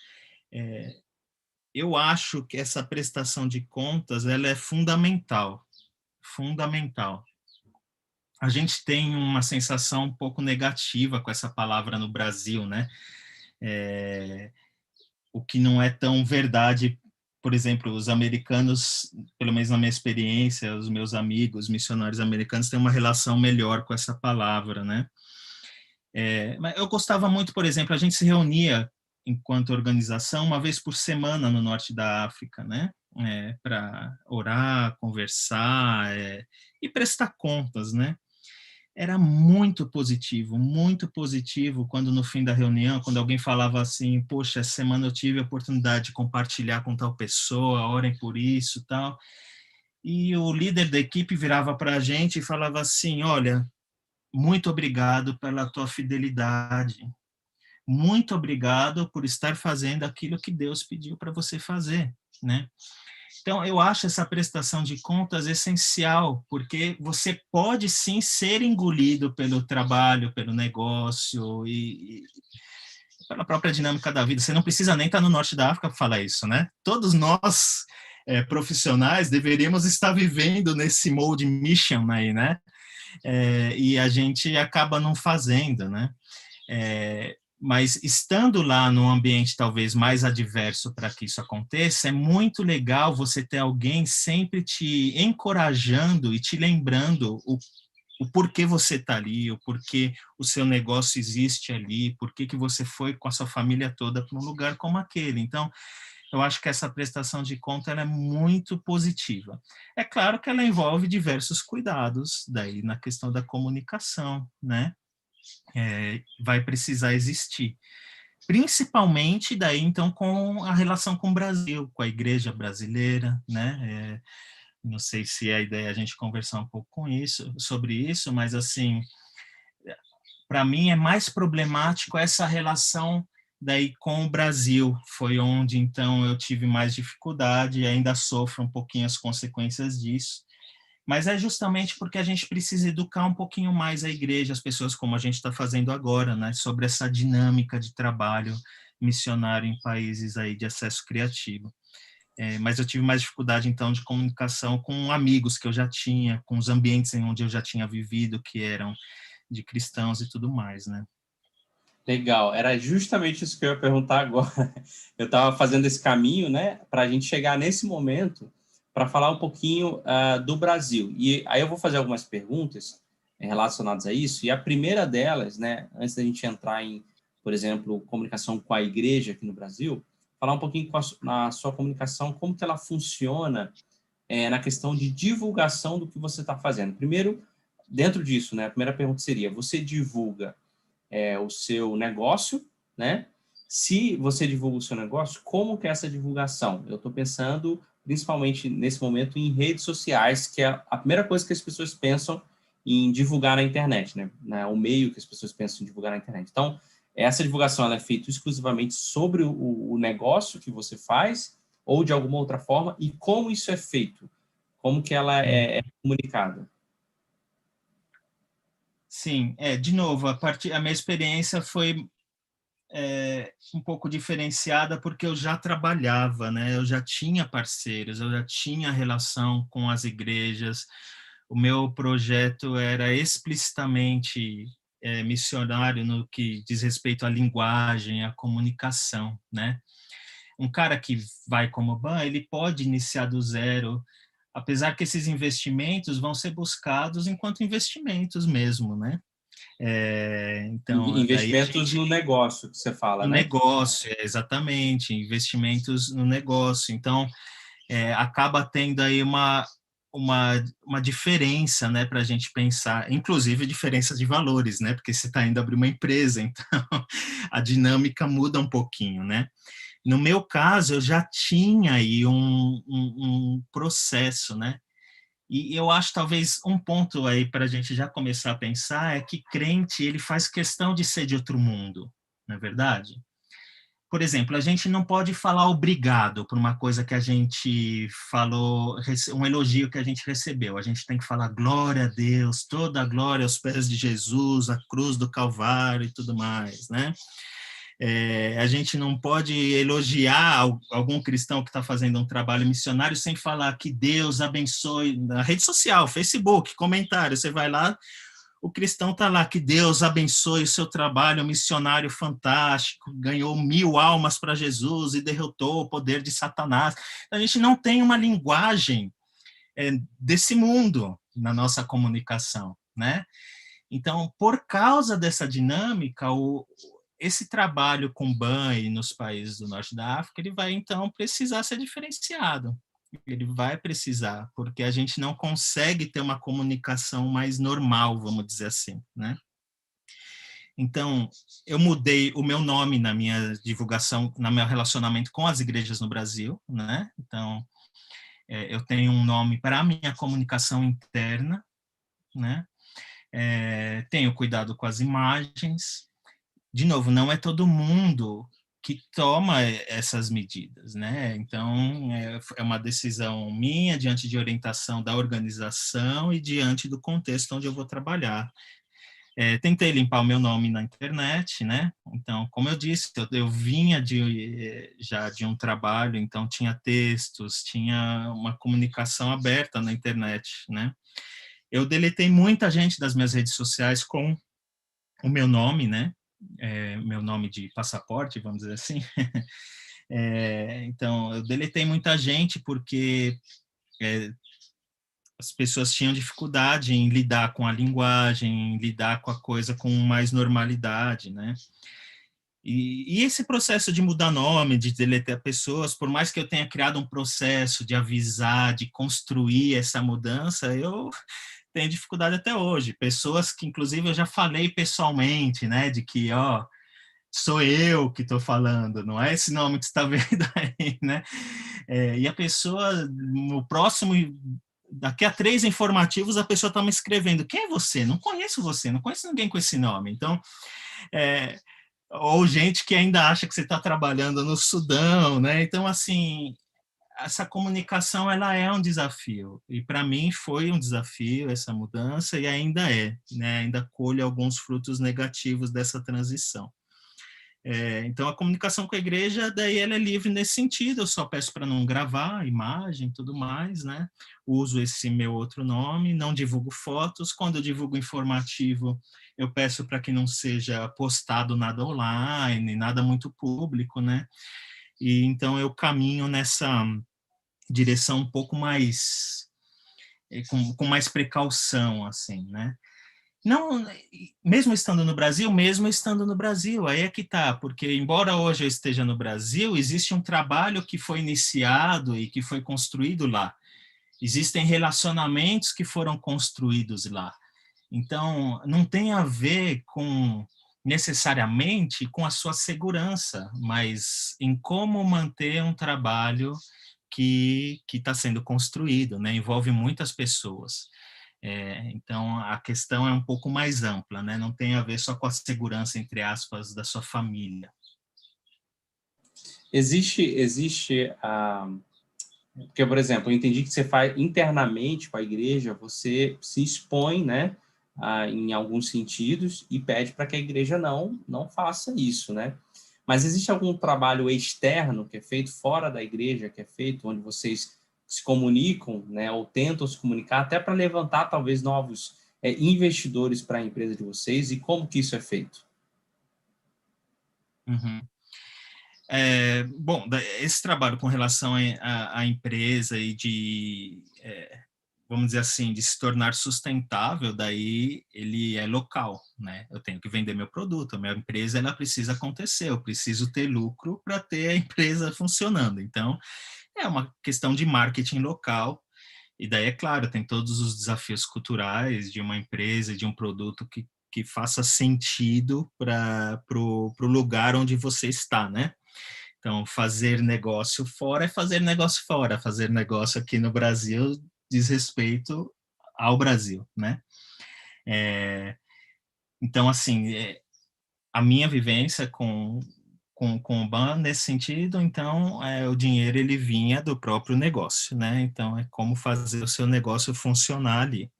Eu acho que essa prestação de contas, ela é fundamental, fundamental. A gente tem uma sensação um pouco negativa com essa palavra no Brasil, né? O que não é tão verdade. Por exemplo, os americanos, pelo menos na minha experiência, os meus amigos missionários americanos têm uma relação melhor com essa palavra, né? Mas eu gostava muito, por exemplo, a gente se reunia enquanto organização uma vez por semana no norte da África, né? Para orar, conversar e prestar contas, né? Era muito positivo quando no fim da reunião, quando alguém falava assim, poxa, essa semana eu tive a oportunidade de compartilhar com tal pessoa, orem por isso, tal. E o líder da equipe virava para a gente e falava assim, olha, muito obrigado pela tua fidelidade. Muito obrigado por estar fazendo aquilo que Deus pediu para você fazer, né? Então, eu acho essa prestação de contas essencial, porque você pode sim ser engolido pelo trabalho, pelo negócio e pela própria dinâmica da vida. Você não precisa nem estar no norte da África para falar isso, né? Todos nós, profissionais, deveríamos estar vivendo nesse mode mission aí, né? E a gente acaba não fazendo, né? Mas estando lá num ambiente talvez mais adverso para que isso aconteça, é muito legal você ter alguém sempre te encorajando e te lembrando o porquê você está ali, o porquê o seu negócio existe ali, por que você foi com a sua família toda para um lugar como aquele. Então, eu acho que essa prestação de conta ela é muito positiva. É claro que ela envolve diversos cuidados daí na questão da comunicação, né? Vai precisar existir. Principalmente daí, então, com a relação com o Brasil, com a igreja brasileira, né? Não sei se é a ideia a gente conversar um pouco sobre isso, mas, assim, para mim é mais problemático essa relação daí com o Brasil. Foi onde, então, eu tive mais dificuldade e ainda sofro um pouquinho as consequências disso. Mas é justamente porque a gente precisa educar um pouquinho mais a igreja, as pessoas, como a gente está fazendo agora, né, sobre essa dinâmica de trabalho missionário em países aí de acesso criativo. Mas eu tive mais dificuldade, então, de comunicação com amigos que eu já tinha, com os ambientes em onde eu já tinha vivido, que eram de cristãos e tudo mais, né? Legal, era justamente isso que eu ia perguntar agora. Eu estava fazendo esse caminho, né, para a gente chegar nesse momento para falar um pouquinho do Brasil. E aí eu vou fazer algumas perguntas relacionadas a isso. E a primeira delas, né, antes da gente entrar em, por exemplo, comunicação com a igreja aqui no Brasil, falar um pouquinho na sua comunicação, como que ela funciona na questão de divulgação do que você está fazendo. Primeiro, dentro disso, né, a primeira pergunta seria: você divulga o seu negócio, né? Se você divulga o seu negócio, como que é essa divulgação? Eu estou pensando, principalmente nesse momento, em redes sociais, que é a primeira coisa que as pessoas pensam em divulgar na internet, né? O meio que as pessoas pensam em divulgar na internet. Então, essa divulgação ela é feita exclusivamente sobre o negócio que você faz ou de alguma outra forma, e como isso é feito? Como que ela é comunicada? Sim, de novo, a minha experiência foi um pouco diferenciada porque eu já trabalhava, né? Eu já tinha parceiros, eu já tinha relação com as igrejas. O meu projeto era explicitamente missionário no que diz respeito à linguagem, à comunicação, né? Um cara que vai como ban, ele pode iniciar do zero, apesar que esses investimentos vão ser buscados enquanto investimentos mesmo, né? Então, daí a Investimentos gente no negócio que você fala, no né? negócio, exatamente, investimentos no negócio. Então, acaba tendo aí uma diferença, né, para a gente pensar, inclusive diferença de valores, né, porque você está indo abrir uma empresa, então a dinâmica muda um pouquinho, né. No meu caso, eu já tinha aí um processo, né, e eu acho talvez um ponto aí para a gente já começar a pensar é que crente, ele faz questão de ser de outro mundo, não é verdade? Por exemplo, a gente não pode falar obrigado por uma coisa que a gente falou, um elogio que a gente recebeu. A gente tem que falar glória a Deus, toda a glória aos pés de Jesus, a cruz do Calvário e tudo mais, né? A gente não pode elogiar algum cristão que está fazendo um trabalho missionário sem falar que Deus abençoe na rede social, Facebook, comentário. Você vai lá, o cristão está lá, que Deus abençoe o seu trabalho missionário fantástico, ganhou 1000 almas para Jesus e derrotou o poder de Satanás. A gente não tem uma linguagem desse mundo na nossa comunicação, né? Então, por causa dessa dinâmica, esse trabalho com banho nos países do norte da África, ele vai, então, precisar ser diferenciado. Ele vai precisar, porque a gente não consegue ter uma comunicação mais normal, vamos dizer assim, né? Então, eu mudei o meu nome na minha divulgação, no meu relacionamento com as igrejas no Brasil, né? Então, eu tenho um nome para a minha comunicação interna, né? Tenho cuidado com as imagens. De novo, não é todo mundo que toma essas medidas, né? Então, é uma decisão minha diante de orientação da organização e diante do contexto onde eu vou trabalhar. Tentei limpar o meu nome na internet, né? Então, como eu disse, eu vinha já de um trabalho, então tinha textos, tinha uma comunicação aberta na internet, né? Eu deletei muita gente das minhas redes sociais com o meu nome, né? Meu nome de passaporte, vamos dizer assim. Então, eu deletei muita gente porque as pessoas tinham dificuldade em lidar com a linguagem, em lidar com a coisa com mais normalidade, né? E esse processo de mudar nome, de deletar pessoas, por mais que eu tenha criado um processo de avisar, de construir essa mudança, eu tenho dificuldade até hoje. Pessoas que, inclusive, eu já falei pessoalmente, né, de que, ó, sou eu que estou falando, não é esse nome que você está vendo aí, né? E a pessoa, no próximo, daqui a 3 informativos, a pessoa está me escrevendo, quem é você? Não conheço você, não conheço ninguém com esse nome. Então, ou gente que ainda acha que você está trabalhando no Sudão, né? Então, assim, essa comunicação, ela é um desafio, e para mim foi um desafio essa mudança, e ainda é, né? Ainda colho alguns frutos negativos dessa transição. Então, a comunicação com a igreja, daí ela é livre nesse sentido, eu só peço para não gravar imagem e tudo mais, né? Uso esse meu outro nome, não divulgo fotos, quando eu divulgo informativo, eu peço para que não seja postado nada online, nada muito público, né? E então eu caminho nessa direção um pouco mais, com mais precaução, assim, né? Não, mesmo estando no Brasil, aí é que tá, porque embora hoje eu esteja no Brasil, existe um trabalho que foi iniciado e que foi construído lá. Existem relacionamentos que foram construídos lá. Então, não tem a ver com necessariamente com a sua segurança, mas em como manter um trabalho que está sendo construído, né? Envolve muitas pessoas. Então, a questão é um pouco mais ampla, né? Não tem a ver só com a segurança, entre aspas, da sua família. Existe porque, por exemplo, eu entendi que você faz internamente com a igreja, você se expõe, né, em alguns sentidos e pede para que a igreja não faça isso, né? Mas existe algum trabalho externo que é feito fora da igreja, que é feito onde vocês se comunicam, né, ou tentam se comunicar, até para levantar talvez novos investidores para a empresa de vocês, e como que isso é feito? Uhum. Bom, esse trabalho com relação à empresa e de, vamos dizer assim, de se tornar sustentável, daí ele é local, né? Eu tenho que vender meu produto, a minha empresa ela precisa acontecer, eu preciso ter lucro para ter a empresa funcionando. Então, é uma questão de marketing local, e daí, é claro, tem todos os desafios culturais de uma empresa, de um produto que faça sentido para o lugar onde você está, né? Então, fazer negócio fora é fazer negócio fora, fazer negócio aqui no Brasil diz respeito ao Brasil, né? Então, assim, a minha vivência com o BAN nesse sentido, então, o dinheiro ele vinha do próprio negócio, né? Então, é como fazer o seu negócio funcionar ali.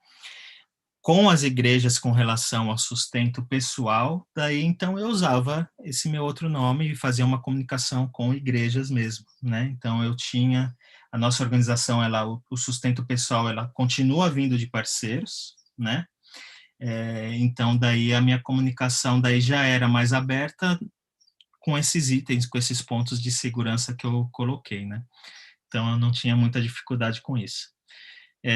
Com as igrejas com relação ao sustento pessoal, daí então eu usava esse meu outro nome e fazia uma comunicação com igrejas mesmo, né? Então eu tinha a nossa organização, o sustento pessoal, ela continua vindo de parceiros, né? Então daí a minha comunicação daí já era mais aberta com esses itens, com esses pontos de segurança que eu coloquei, né? Então eu não tinha muita dificuldade com isso.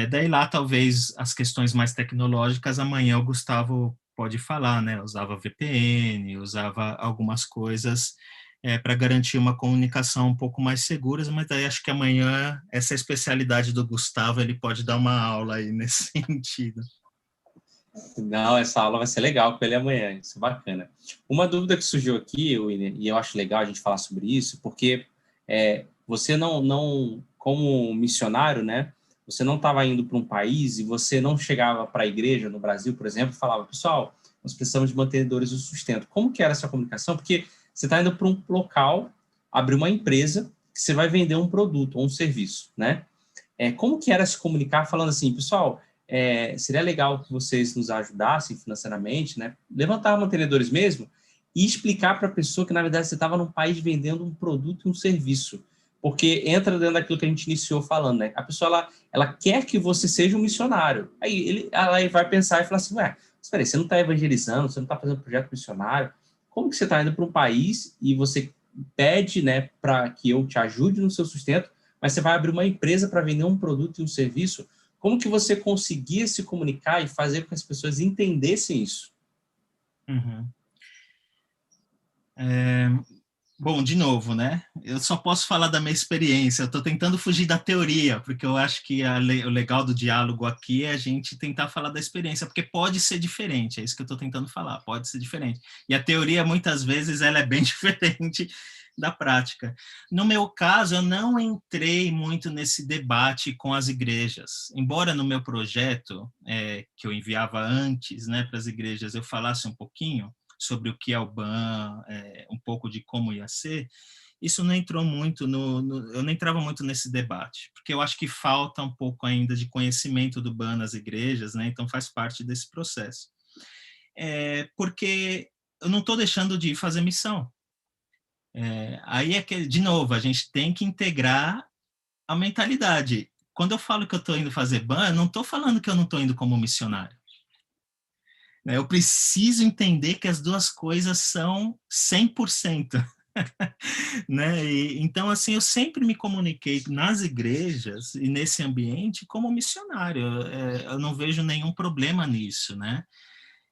Daí lá, talvez, as questões mais tecnológicas, amanhã o Gustavo pode falar, né? Usava VPN, usava algumas coisas para garantir uma comunicação um pouco mais segura, mas daí acho que amanhã, essa especialidade do Gustavo, ele pode dar uma aula aí nesse sentido. Não, essa aula vai ser legal com ele amanhã, isso é bacana. Uma dúvida que surgiu aqui, William, e eu acho legal a gente falar sobre isso, porque você não, como missionário, né, você não estava indo para um país e você não chegava para a igreja no Brasil, por exemplo, e falava, pessoal, nós precisamos de mantenedores do sustento. Como que era essa comunicação? Porque você está indo para um local, abrir uma empresa, que você vai vender um produto ou um serviço, né? Como que era se comunicar falando assim, pessoal, seria legal que vocês nos ajudassem financeiramente, né? Levantar mantenedores mesmo e explicar para a pessoa que, na verdade, você estava num país vendendo um produto e um serviço. Porque entra dentro daquilo que a gente iniciou falando, né? A pessoa, ela quer que você seja um missionário. Aí ela vai pensar e falar assim, espera aí, você não está evangelizando, você não está fazendo projeto missionário, como que você está indo para um país e você pede, né, para que eu te ajude no seu sustento, mas você vai abrir uma empresa para vender um produto e um serviço? como que você conseguia se comunicar e fazer com que as pessoas entendessem isso? Uhum. Bom, de novo, né? Eu só posso falar da minha experiência. Eu estou tentando fugir da teoria, porque eu acho que o legal do diálogo aqui é a gente tentar falar da experiência, porque pode ser diferente. É isso que eu estou tentando falar. Pode ser diferente. E a teoria, muitas vezes, ela é bem diferente da prática. No meu caso, eu não entrei muito nesse debate com as igrejas. Embora no meu projeto, que eu enviava antes, né, para as igrejas, eu falasse um pouquinho sobre o que é o BAN, um pouco de como ia ser, isso não entrou muito eu não entrava muito nesse debate, porque eu acho que falta um pouco ainda de conhecimento do BAN nas igrejas, né? Então faz parte desse processo. Porque eu não estou deixando de fazer missão. Aí é que, de novo, a gente tem que integrar a mentalidade. Quando eu falo que eu estou indo fazer BAN, eu não estou falando que eu não estou indo como missionário. Eu preciso entender que as duas coisas são 100%. Né? Então, assim, eu sempre me comuniquei nas igrejas e nesse ambiente como missionário. Eu não vejo nenhum problema nisso, né?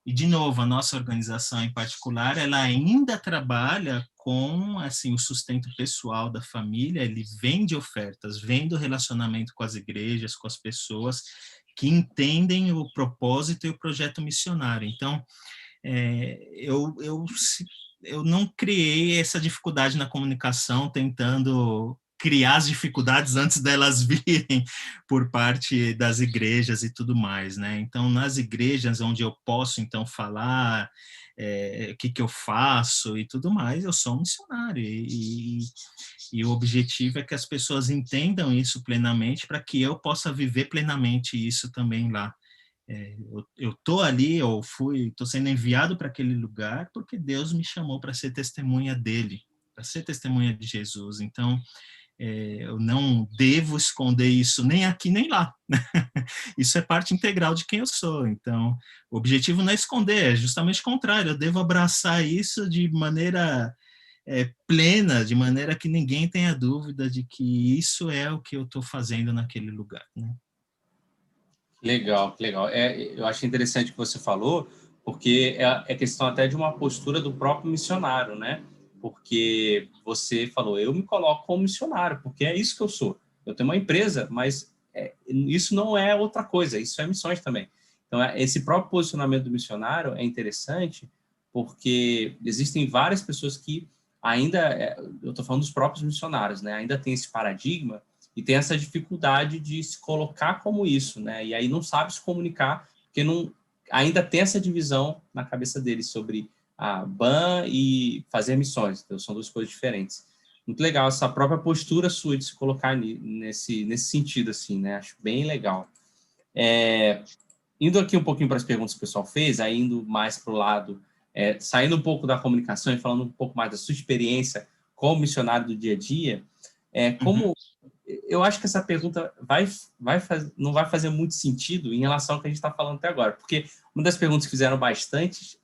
E, de novo, a nossa organização em particular, ela ainda trabalha com, assim, o sustento pessoal da família, ele vem de ofertas, vem do relacionamento com as igrejas, com as pessoas que entendem o propósito e o projeto missionário. Então, eu não criei essa dificuldade na comunicação tentando criar as dificuldades antes delas virem por parte das igrejas e tudo mais, né? Então, nas igrejas onde eu posso, então, falar o que eu faço e tudo mais, eu sou um missionário e o objetivo é que as pessoas entendam isso plenamente para que eu possa viver plenamente isso também lá. Eu tô ali, eu tô sendo enviado para aquele lugar porque Deus me chamou para ser testemunha dele, para ser testemunha de Jesus. Então, eu não devo esconder isso nem aqui nem lá. Isso é parte integral de quem eu sou. Então, o objetivo não é esconder, é justamente o contrário. Eu devo abraçar isso de maneira plena, de maneira que ninguém tenha dúvida de que isso é o que eu estou fazendo naquele lugar, né? Legal, legal. Eu acho interessante o que você falou, porque é questão até de uma postura do próprio missionário, né? Porque você falou, eu me coloco como missionário, porque é isso que eu sou. Eu tenho uma empresa, mas isso não é outra coisa, isso é missões também. Então, esse próprio posicionamento do missionário é interessante, porque existem várias pessoas que ainda, eu estou falando dos próprios missionários, né? Ainda tem esse paradigma e tem essa dificuldade de se colocar como isso, né? E aí não sabe se comunicar, porque não, ainda tem essa divisão na cabeça deles sobre a BAN e fazer missões. Então, são duas coisas diferentes. Muito legal essa própria postura sua de se colocar nesse sentido, assim, né? Acho bem legal. Indo aqui um pouquinho para as perguntas que o pessoal fez, aí indo mais para o lado, saindo um pouco da comunicação e falando um pouco mais da sua experiência como missionário do dia a dia, como eu acho que essa pergunta não vai fazer muito sentido em relação ao que a gente está falando até agora, porque uma das perguntas que fizeram bastante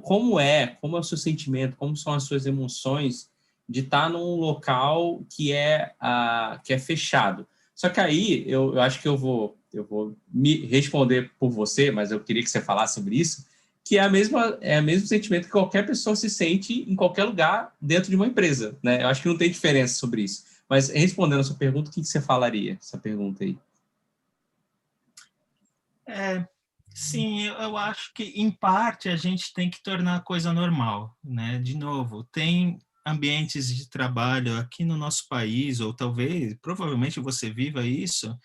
como é o seu sentimento, como são as suas emoções de estar num local que é fechado. Só que aí eu acho que eu vou me responder por você, mas eu queria que você falasse sobre isso, que é o mesmo sentimento que qualquer pessoa se sente em qualquer lugar dentro de uma empresa, né? Eu acho que não tem diferença sobre isso. Mas respondendo a sua pergunta, o que você falaria? Essa pergunta aí. Sim, eu acho que, em parte, a gente tem que tornar a coisa normal, né? De novo, tem ambientes de trabalho aqui no nosso país, ou talvez, provavelmente você viva isso,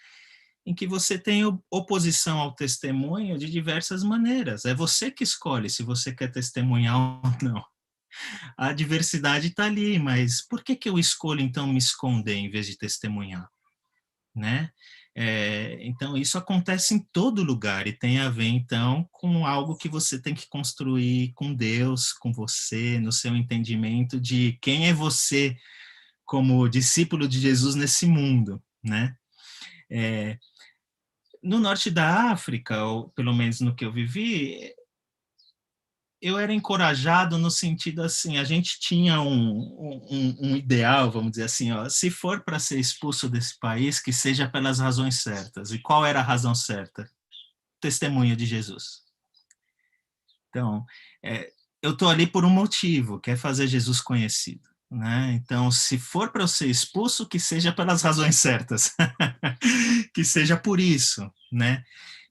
em que você tem oposição ao testemunho de diversas maneiras. É você que escolhe se você quer testemunhar ou não. A diversidade está ali, mas por que eu escolho, então, me esconder em vez de testemunhar? Né? Então, isso acontece em todo lugar e tem a ver, então, com algo que você tem que construir com Deus, com você, no seu entendimento de quem é você como discípulo de Jesus nesse mundo, né? No norte da África, ou pelo menos no que eu vivi, eu era encorajado no sentido assim, a gente tinha um ideal, vamos dizer assim, ó, se for para ser expulso desse país, que seja pelas razões certas. E qual era a razão certa? Testemunha de Jesus. Então, eu estou ali por um motivo, que é fazer Jesus conhecido. Né? Então, se for para eu ser expulso, que seja pelas razões certas, que seja por isso, né?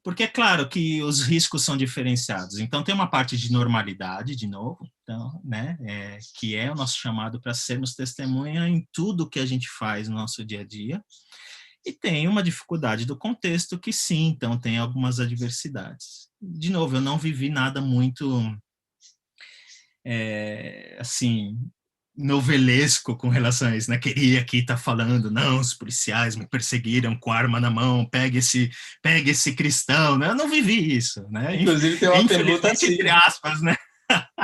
Porque é claro que os riscos são diferenciados. Então, tem uma parte de normalidade, de novo, então, né? Que é o nosso chamado para sermos testemunha em tudo que a gente faz no nosso dia a dia. E tem uma dificuldade do contexto que sim, então tem algumas adversidades. De novo, eu não vivi nada muito assim, novelesco com relação a isso, né? Queria aqui estar falando, não, os policiais me perseguiram com arma na mão, pegue esse cristão, né? Eu não vivi isso, né? Inclusive, tem uma pergunta Infelizmente, assim. entre aspas, né?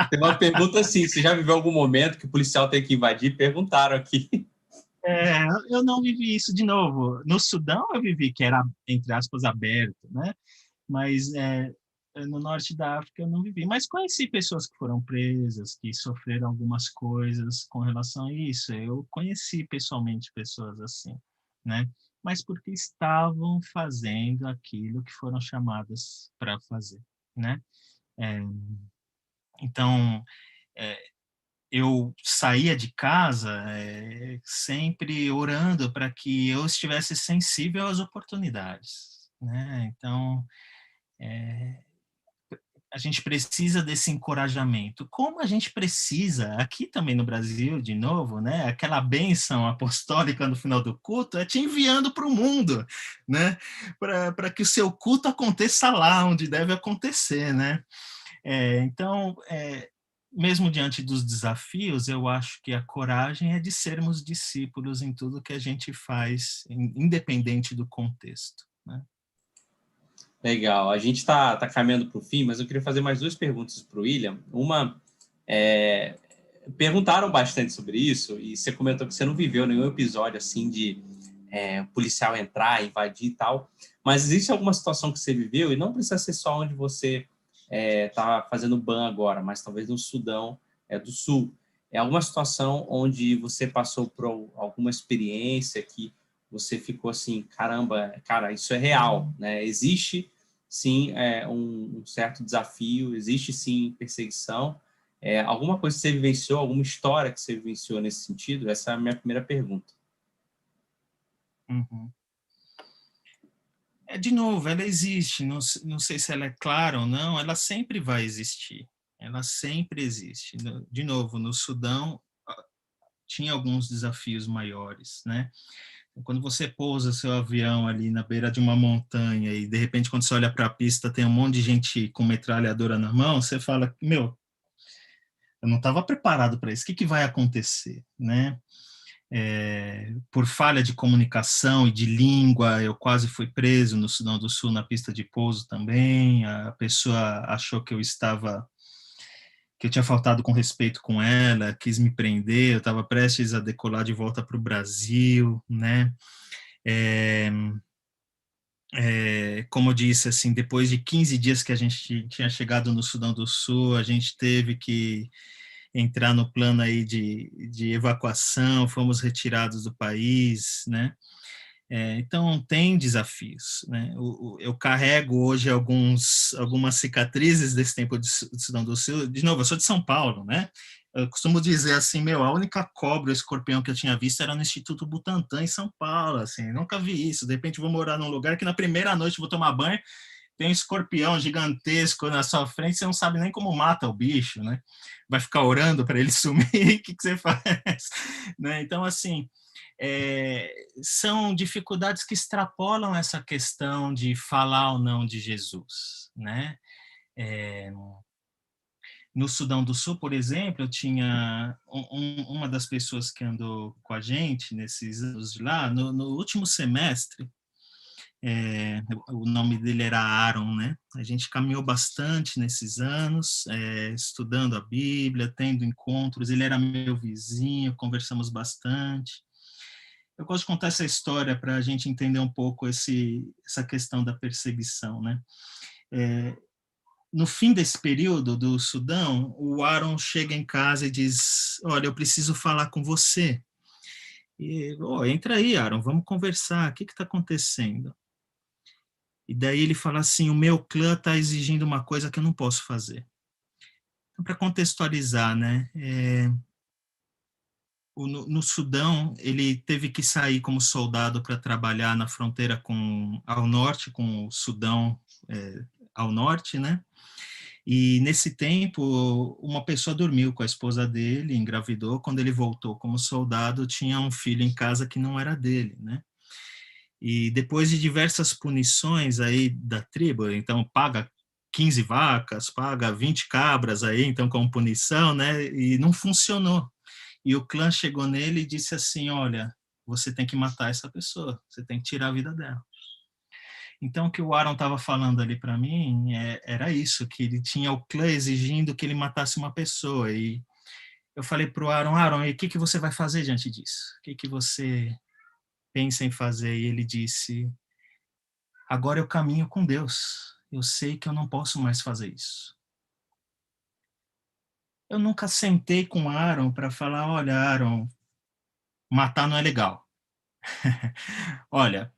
Tem uma pergunta assim: você já viveu algum momento que o policial tem que invadir? Perguntaram aqui. Eu não vivi isso de novo. No Sudão eu vivi, que era, entre aspas, aberto, né? Mas no norte da África eu não vivi. Mas conheci pessoas que foram presas, que sofreram algumas coisas com relação a isso. Eu conheci pessoalmente pessoas assim, né? Mas porque estavam fazendo aquilo que foram chamadas para fazer, né? É, então, é, eu saía de casa sempre orando para que eu estivesse sensível às oportunidades, né? Então, a gente precisa desse encorajamento. Como a gente precisa, aqui também no Brasil, de novo, né? Aquela bênção apostólica no final do culto é te enviando para o mundo, né? Para que o seu culto aconteça lá onde deve acontecer, né? Então, mesmo diante dos desafios, eu acho que a coragem é de sermos discípulos em tudo que a gente faz, independente do contexto, né? Legal. A gente está caminhando para o fim, mas eu queria fazer mais duas perguntas para o William. Uma, perguntaram bastante sobre isso, e você comentou que você não viveu nenhum episódio assim de policial entrar, invadir e tal, mas existe alguma situação que você viveu, e não precisa ser só onde você está fazendo ban agora, mas talvez no Sudão do Sul. É alguma situação onde você passou por alguma experiência que você ficou assim, caramba, cara, isso é real, né? Existe sim um certo desafio, existe sim perseguição. Alguma coisa que você vivenciou, alguma história que você vivenciou nesse sentido? Essa é a minha primeira pergunta. Uhum. De novo, ela existe, não sei se ela é clara ou não, ela sempre vai existir, ela sempre existe. De novo, no Sudão tinha alguns desafios maiores, né? Quando você pousa seu avião ali na beira de uma montanha e de repente quando você olha para a pista tem um monte de gente com metralhadora na mão, você fala, meu, eu não estava preparado para isso, o que vai acontecer, né? Por falha de comunicação e de língua, eu quase fui preso no Sudão do Sul na pista de pouso também. A pessoa achou que eu tinha faltado com respeito com ela, quis me prender. Eu estava prestes a decolar de volta para o Brasil, né? Como eu disse, assim, depois de 15 dias que a gente tinha chegado no Sudão do Sul, a gente teve que entrar no plano aí de evacuação, fomos retirados do país, né? Então, tem desafios, né? Eu carrego hoje algumas cicatrizes desse tempo de Sudão do Sul. De novo, eu sou de São Paulo, né? Eu costumo dizer assim, meu, a única cobra, o escorpião que eu tinha visto era no Instituto Butantan, em São Paulo, assim, nunca vi isso. De repente, vou morar num lugar que na primeira noite vou tomar banho, tem um escorpião gigantesco na sua frente, você não sabe nem como mata o bicho, né? Vai ficar orando para ele sumir, o que você faz? Né? Então, assim, são dificuldades que extrapolam essa questão de falar ou não de Jesus, né? No Sudão do Sul, por exemplo, eu tinha uma das pessoas que andou com a gente nesses anos de lá, no último semestre, o nome dele era Aaron, né? A gente caminhou bastante nesses anos, estudando a Bíblia, tendo encontros. Ele era meu vizinho, conversamos bastante. Eu gosto de contar essa história para a gente entender um pouco essa questão da perseguição, né? no fim desse período do Sudão, o Aaron chega em casa e diz, olha, eu preciso falar com você. E, entra aí, Aaron, vamos conversar, o que está acontecendo? E daí ele fala assim, o meu clã está exigindo uma coisa que eu não posso fazer. Então, para contextualizar, né, no Sudão, ele teve que sair como soldado para trabalhar na fronteira ao norte, com o Sudão ao norte, né? E nesse tempo, uma pessoa dormiu com a esposa dele, engravidou. Quando ele voltou como soldado, tinha um filho em casa que não era dele, né? E depois de diversas punições aí da tribo, então paga 15 vacas, paga 20 cabras aí, então como punição, né? E não funcionou. E o clã chegou nele e disse assim, olha, você tem que matar essa pessoa, você tem que tirar a vida dela. Então, o que o Aaron estava falando ali para mim era isso, que ele tinha o clã exigindo que ele matasse uma pessoa. E eu falei para o Aaron, e o que você vai fazer diante disso? O que você pensa em fazer? E ele disse, agora eu caminho com Deus. Eu sei que eu não posso mais fazer isso. Eu nunca sentei com o Aaron para falar, olha, Aaron, matar não é legal. Olha,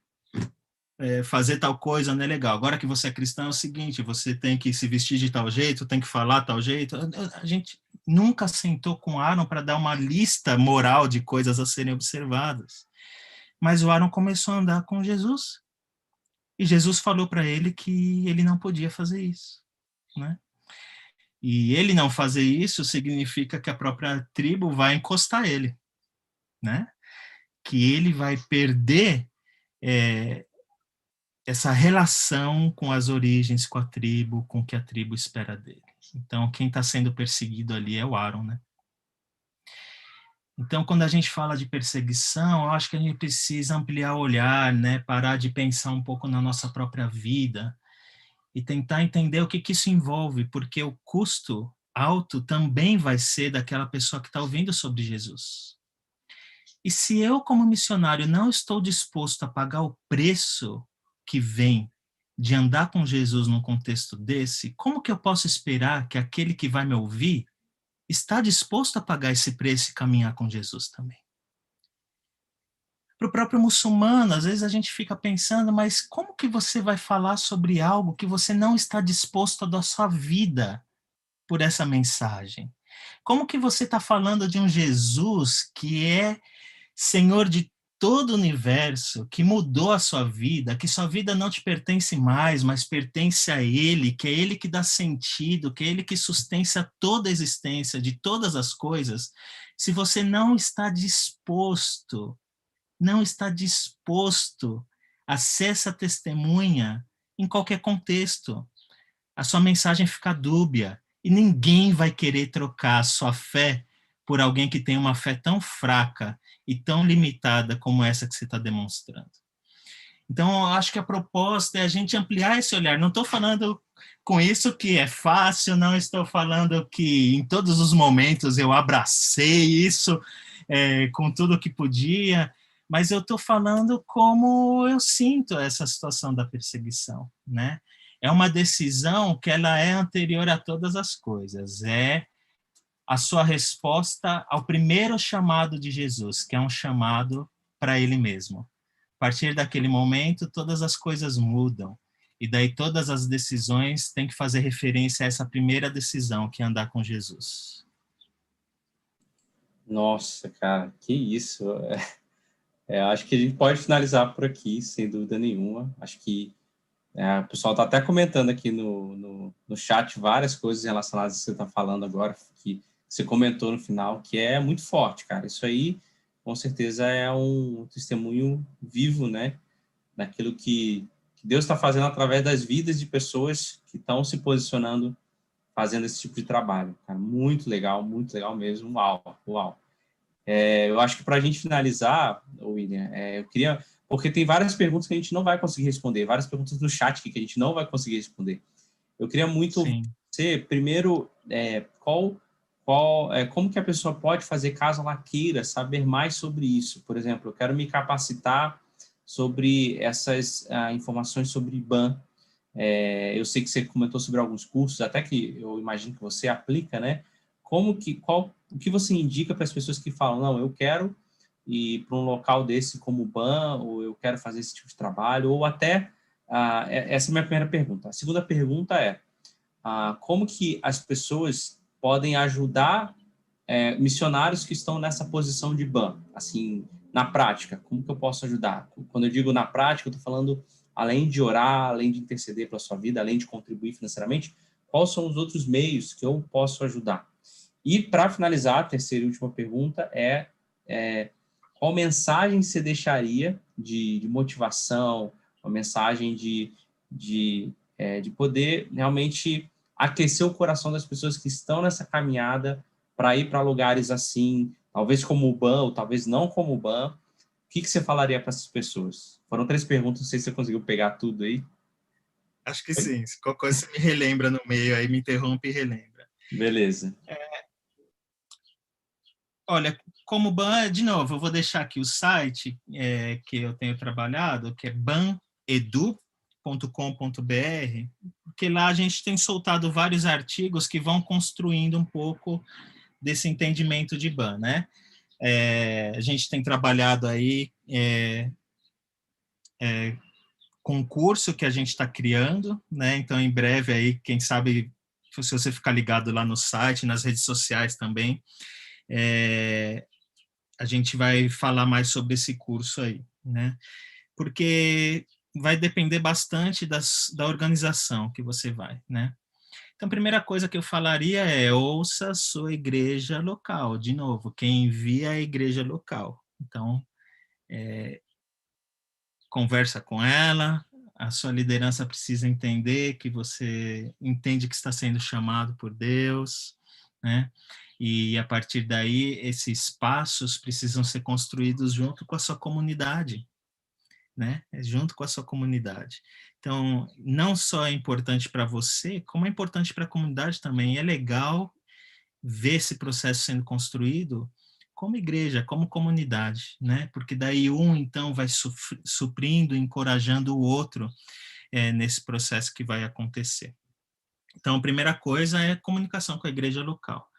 fazer tal coisa não é legal. Agora que você é cristão, é o seguinte, você tem que se vestir de tal jeito, tem que falar tal jeito. A gente nunca sentou com Aaron para dar uma lista moral de coisas a serem observadas. Mas o Aaron começou a andar com Jesus. E Jesus falou para ele que ele não podia fazer isso, né? E ele não fazer isso significa que a própria tribo vai encostar ele, né? Que ele vai perder essa relação com as origens, com a tribo, com o que a tribo espera dele. Então, quem está sendo perseguido ali é o Aaron, né? Então, quando a gente fala de perseguição, eu acho que a gente precisa ampliar o olhar, né? Parar de pensar um pouco na nossa própria vida e tentar entender o que isso envolve, porque o custo alto também vai ser daquela pessoa que está ouvindo sobre Jesus. E se eu, como missionário, não estou disposto a pagar o preço que vem de andar com Jesus num contexto desse, como que eu posso esperar que aquele que vai me ouvir está disposto a pagar esse preço e caminhar com Jesus também? Para o próprio muçulmano, às vezes a gente fica pensando, mas como que você vai falar sobre algo que você não está disposto a dar sua vida por essa mensagem? Como que você está falando de um Jesus que é Senhor de todo o universo, que mudou a sua vida, que sua vida não te pertence mais, mas pertence a Ele, que é Ele que dá sentido, que é Ele que sustenta toda a existência de todas as coisas, se você não está disposto a ser essa testemunha em qualquer contexto, a sua mensagem fica dúbia e ninguém vai querer trocar a sua fé por alguém que tem uma fé tão fraca e tão limitada como essa que você está demonstrando. Então, eu acho que a proposta é a gente ampliar esse olhar. Não estou falando com isso que é fácil, não estou falando que em todos os momentos eu abracei isso com tudo que podia, mas eu estou falando como eu sinto essa situação da perseguição, né? É uma decisão que ela é anterior a todas as coisas, é a sua resposta ao primeiro chamado de Jesus, que é um chamado para ele mesmo. A partir daquele momento, todas as coisas mudam, e daí todas as decisões têm que fazer referência a essa primeira decisão, que é andar com Jesus. Nossa, cara, que isso. Acho que a gente pode finalizar por aqui, sem dúvida nenhuma. Acho que o pessoal está até comentando aqui no chat várias coisas relacionadas a que você está falando agora, que você comentou no final, que é muito forte, cara. Isso aí, com certeza, é um testemunho vivo, né? Daquilo que Deus está fazendo através das vidas de pessoas que estão se posicionando, fazendo esse tipo de trabalho. Cara, muito legal mesmo. Uau, uau. Eu acho que para a gente finalizar, William, eu queria... Porque tem várias perguntas que a gente não vai conseguir responder, várias perguntas do chat que a gente não vai conseguir responder. Eu queria muito você, primeiro, como que a pessoa pode fazer caso ela queira saber mais sobre isso? Por exemplo, eu quero me capacitar sobre essas informações sobre IBAN. Eu sei que você comentou sobre alguns cursos, até que eu imagino que você aplica, né? O que você indica para as pessoas que falam, não, eu quero ir para um local desse como o BAN, ou eu quero fazer esse tipo de trabalho, ou até, essa é a minha primeira pergunta. A segunda pergunta é, como que as pessoas podem ajudar missionários que estão nessa posição de BAN, assim, na prática, como que eu posso ajudar? Quando eu digo na prática, eu estou falando além de orar, além de interceder pela sua vida, além de contribuir financeiramente, quais são os outros meios que eu posso ajudar? E, para finalizar, a terceira e última pergunta é qual mensagem você deixaria de motivação, uma mensagem de poder realmente aquecer o coração das pessoas que estão nessa caminhada para ir para lugares assim, talvez como o BAN, ou talvez não como o BAN. O que você falaria para essas pessoas? Foram 3 perguntas, não sei se você conseguiu pegar tudo aí. Acho que sim. Se qualquer coisa você me relembra no meio, aí me interrompe e relembra. Beleza. Olha, como BAN, de novo, eu vou deixar aqui o site que eu tenho trabalhado, que é banedu.com.br, porque lá a gente tem soltado vários artigos que vão construindo um pouco desse entendimento de BAN, né? A gente tem trabalhado aí com um curso que a gente está criando, né? Então, em breve aí, quem sabe, se você ficar ligado lá no site, nas redes sociais também, a gente vai falar mais sobre esse curso aí, né? Porque vai depender bastante da organização que você vai, né? Então, a primeira coisa que eu falaria é ouça a sua igreja local. De novo, quem envia é a igreja local. Então, conversa com ela, a sua liderança precisa entender que você entende que está sendo chamado por Deus, né? E a partir daí, esses passos precisam ser construídos junto com a sua comunidade, né? Junto com a sua comunidade. Então, não só é importante para você, como é importante para a comunidade também. É legal ver esse processo sendo construído como igreja, como comunidade, né? Porque daí então vai suprindo, encorajando o outro nesse processo que vai acontecer. Então, a primeira coisa é comunicação com a igreja local.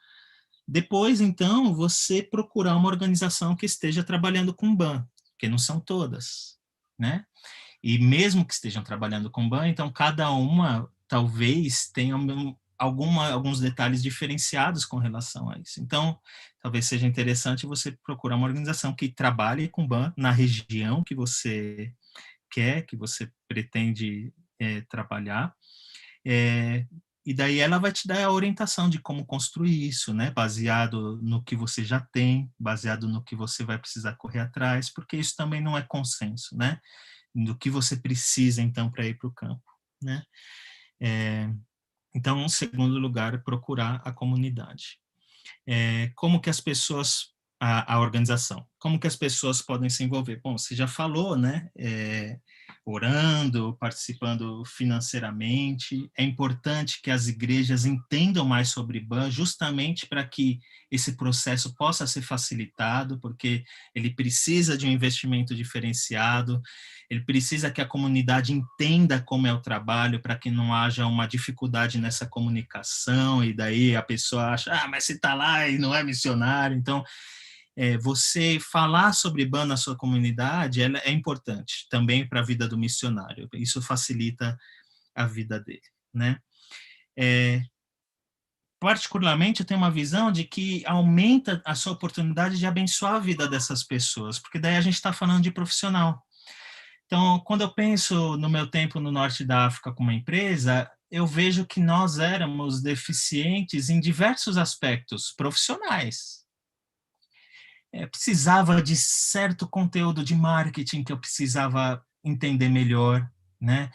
Depois, então, você procurar uma organização que esteja trabalhando com BAN, porque não são todas, né? E mesmo que estejam trabalhando com BAN, então cada uma talvez tenha alguns detalhes diferenciados com relação a isso. Então, talvez seja interessante você procurar uma organização que trabalhe com BAN na região que você quer, que você pretende trabalhar, e daí ela vai te dar a orientação de como construir isso, né? Baseado no que você já tem, baseado no que você vai precisar correr atrás, porque isso também não é consenso, né? Do que você precisa, então, para ir para o campo, né? Então, em segundo lugar, procurar a comunidade. Como que as pessoas, a organização, como que as pessoas podem se envolver? Bom, você já falou, né? Orando, participando financeiramente. É importante que as igrejas entendam mais sobre BAN, justamente para que esse processo possa ser facilitado, porque ele precisa de um investimento diferenciado, ele precisa que a comunidade entenda como é o trabalho, para que não haja uma dificuldade nessa comunicação, e daí a pessoa acha, mas você está lá e não é missionário. Então, você falar sobre BAN na sua comunidade é importante também para a vida do missionário. Isso facilita a vida dele, né? Particularmente, eu tenho uma visão de que aumenta a sua oportunidade de abençoar a vida dessas pessoas, porque daí a gente está falando de profissional. Então, quando eu penso no meu tempo no norte da África como empresa, eu vejo que nós éramos deficientes em diversos aspectos profissionais. Precisava de certo conteúdo de marketing que eu precisava entender melhor, né?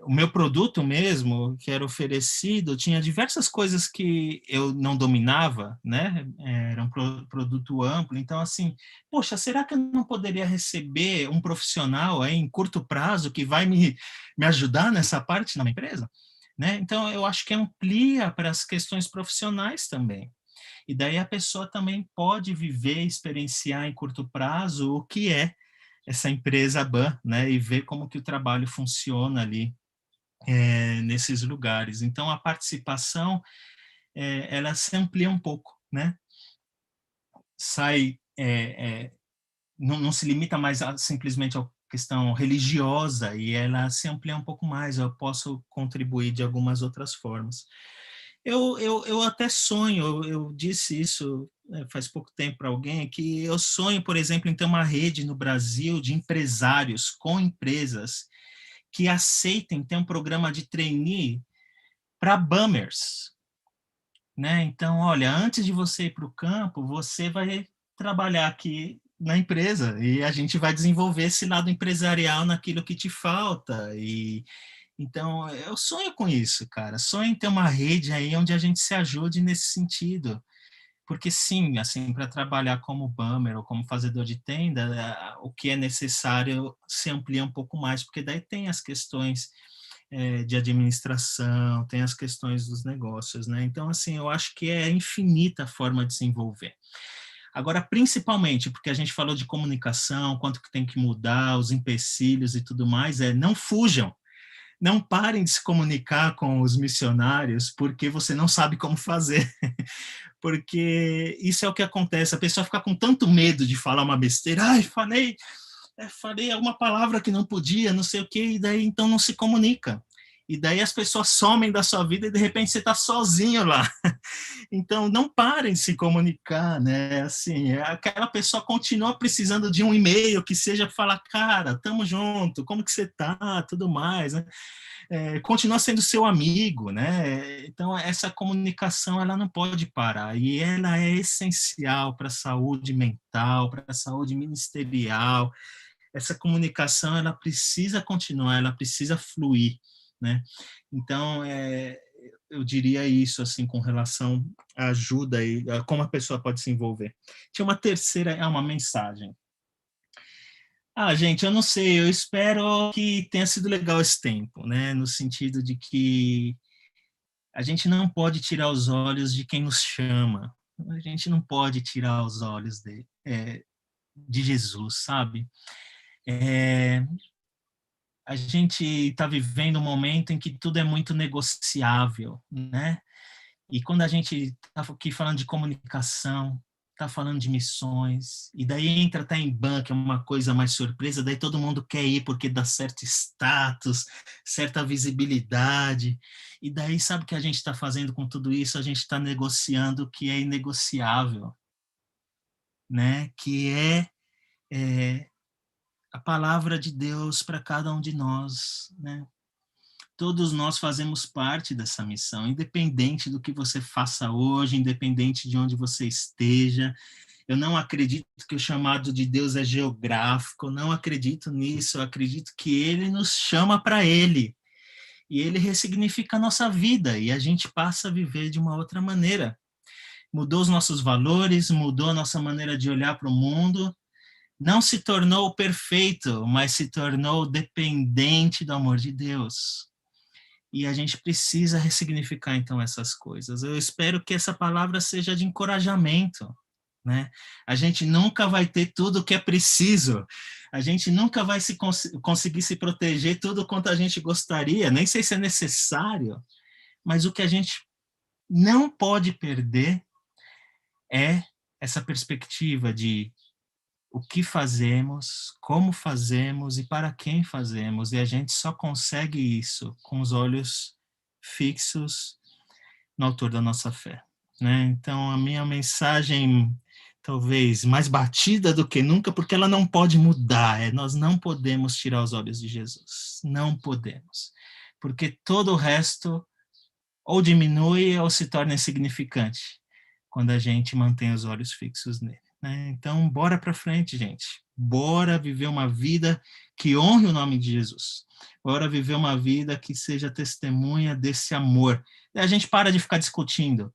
O meu produto mesmo, que era oferecido, tinha diversas coisas que eu não dominava, né? Era um produto amplo, então assim, poxa, será que eu não poderia receber um profissional aí em curto prazo que vai me ajudar nessa parte na minha empresa? Né? Então, eu acho que amplia para as questões profissionais também. E daí a pessoa também pode viver, experienciar em curto prazo o que é essa empresa BAN, né? E ver como que o trabalho funciona ali nesses lugares. Então, a participação, ela se amplia um pouco, né? Sai, não se limita mais simplesmente à questão religiosa, e ela se amplia um pouco mais. Eu posso contribuir de algumas outras formas. Eu até sonho, eu disse isso faz pouco tempo para alguém, que eu sonho, por exemplo, em ter uma rede no Brasil de empresários com empresas que aceitem ter um programa de trainee para bummers, né? Então, olha, antes de você ir para o campo, você vai trabalhar aqui na empresa e a gente vai desenvolver esse lado empresarial naquilo que te falta. E então eu sonho com isso, cara. Sonho em ter uma rede aí onde a gente se ajude nesse sentido. Porque sim, assim, para trabalhar como bummer ou como fazedor de tenda, o que é necessário se amplia um pouco mais, porque daí tem as questões de administração, tem as questões dos negócios, né? Então, assim, eu acho que é infinita a forma de se envolver. Agora, principalmente, porque a gente falou de comunicação, quanto que tem que mudar, os empecilhos e tudo mais, não fujam. Não parem de se comunicar com os missionários porque você não sabe como fazer. Porque isso é o que acontece. A pessoa fica com tanto medo de falar uma besteira. Ai, falei alguma palavra que não podia, não sei o quê, e daí então não se comunica. E daí as pessoas somem da sua vida e de repente você está sozinho lá. Então não parem de se comunicar, né? Assim, aquela pessoa continua precisando de um e-mail que seja para falar, cara, tamo junto, como que você tá, tudo mais, né? Continua sendo seu amigo, né? Então essa comunicação ela não pode parar e ela é essencial para a saúde mental, para a saúde ministerial. Essa comunicação ela precisa continuar, ela precisa fluir, né? Então eu diria isso assim com relação à ajuda e a como a pessoa pode se envolver. Tinha uma terceira, uma mensagem. Gente, eu não sei, eu espero que tenha sido legal esse tempo, né? No sentido de que a gente não pode tirar os olhos de quem nos chama. A gente não pode tirar os olhos de Jesus, sabe? A gente está vivendo um momento em que tudo é muito negociável, né? E quando a gente está aqui falando de comunicação, está falando de missões, e daí entra até em ban, que é uma coisa mais surpresa, daí todo mundo quer ir porque dá certo status, certa visibilidade, e daí sabe o que a gente está fazendo com tudo isso? A gente está negociando o que é inegociável, né? Que é a palavra de Deus para cada um de nós, né? Todos nós fazemos parte dessa missão, independente do que você faça hoje, independente de onde você esteja. Eu não acredito que o chamado de Deus é geográfico, eu não acredito nisso, eu acredito que Ele nos chama para Ele. E Ele ressignifica a nossa vida, e a gente passa a viver de uma outra maneira. Mudou os nossos valores, mudou a nossa maneira de olhar para o mundo, não se tornou perfeito, mas se tornou dependente do amor de Deus. E a gente precisa ressignificar, então, essas coisas. Eu espero que essa palavra seja de encorajamento, né? A gente nunca vai ter tudo o que é preciso. A gente nunca vai conseguir se proteger tudo quanto a gente gostaria. Nem sei se é necessário. Mas o que a gente não pode perder é essa perspectiva de o que fazemos, como fazemos e para quem fazemos. E a gente só consegue isso com os olhos fixos no autor da nossa fé, né? Então, a minha mensagem, talvez mais batida do que nunca, porque ela não pode mudar, nós não podemos tirar os olhos de Jesus, não podemos, porque todo o resto ou diminui ou se torna insignificante quando a gente mantém os olhos fixos nele. Então, bora para frente, gente. Bora viver uma vida que honre o nome de Jesus. Bora viver uma vida que seja testemunha desse amor. E a gente para de ficar discutindo.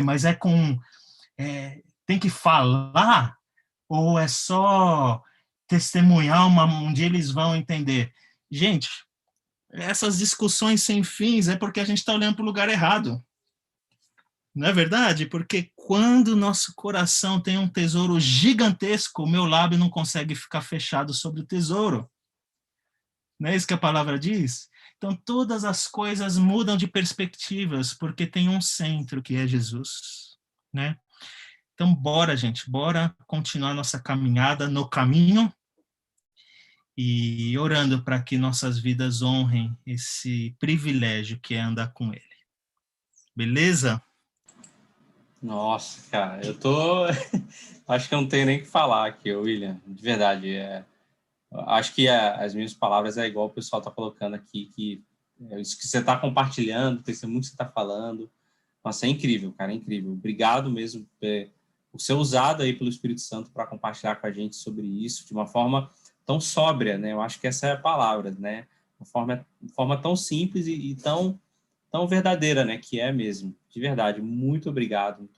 Mas tem que falar? Ou é só testemunhar onde eles vão entender? Gente, essas discussões sem fins é porque a gente está olhando para o lugar errado. Não é verdade? Porque quando o nosso coração tem um tesouro gigantesco, o meu lábio não consegue ficar fechado sobre o tesouro. Não é isso que a palavra diz? Então, todas as coisas mudam de perspectivas, porque tem um centro, que é Jesus, né? Então, bora, gente, bora continuar nossa caminhada no caminho e orando para que nossas vidas honrem esse privilégio que é andar com Ele. Beleza? Nossa, cara, eu tô... Acho que eu não tenho nem o que falar aqui, William, de verdade. Acho que as minhas palavras é igual o pessoal está colocando aqui, que isso que você está compartilhando, tem muito que você está falando. Nossa, é incrível, cara, é incrível. Obrigado mesmo por ser usado aí pelo Espírito Santo para compartilhar com a gente sobre isso de uma forma tão sóbria, né? Eu acho que essa é a palavra, né? Uma forma tão simples e tão verdadeira, né? Que é mesmo, de verdade. Muito obrigado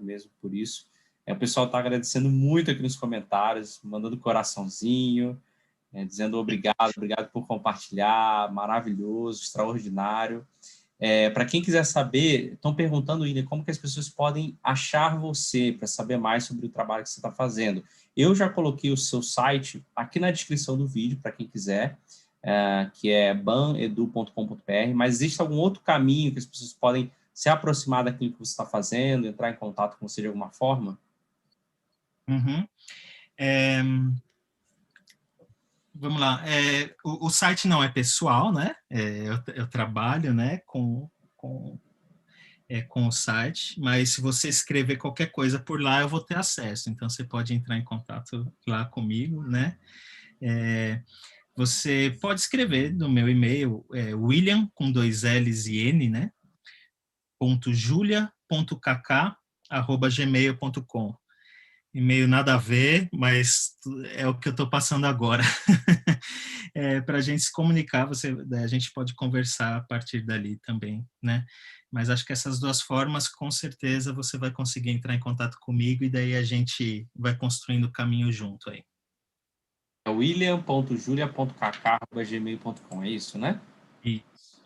mesmo por isso. O pessoal está agradecendo muito aqui nos comentários, mandando coraçãozinho, dizendo obrigado por compartilhar, maravilhoso, extraordinário. Para quem quiser saber, estão perguntando, William, como que as pessoas podem achar você para saber mais sobre o trabalho que você está fazendo. Eu já coloquei o seu site aqui na descrição do vídeo, para quem quiser, que é banedu.com.br, mas existe algum outro caminho que as pessoas podem se aproximar daquilo que você está fazendo, entrar em contato com você de alguma forma? Uhum. Vamos lá. O site não é pessoal, né? Eu trabalho, né, com o site, mas se você escrever qualquer coisa por lá, eu vou ter acesso. Então, você pode entrar em contato lá comigo, né? Você pode escrever no meu e-mail, William, com 2 L's e N, né? .julia.kk@gmail.com. E-mail nada a ver, mas é o que eu estou passando agora. Para a gente se comunicar, a gente pode conversar a partir dali também, né? Mas acho que essas duas formas, com certeza, você vai conseguir entrar em contato comigo e daí a gente vai construindo o caminho junto aí. william.julia.kk@gmail.com, é isso, né? Isso.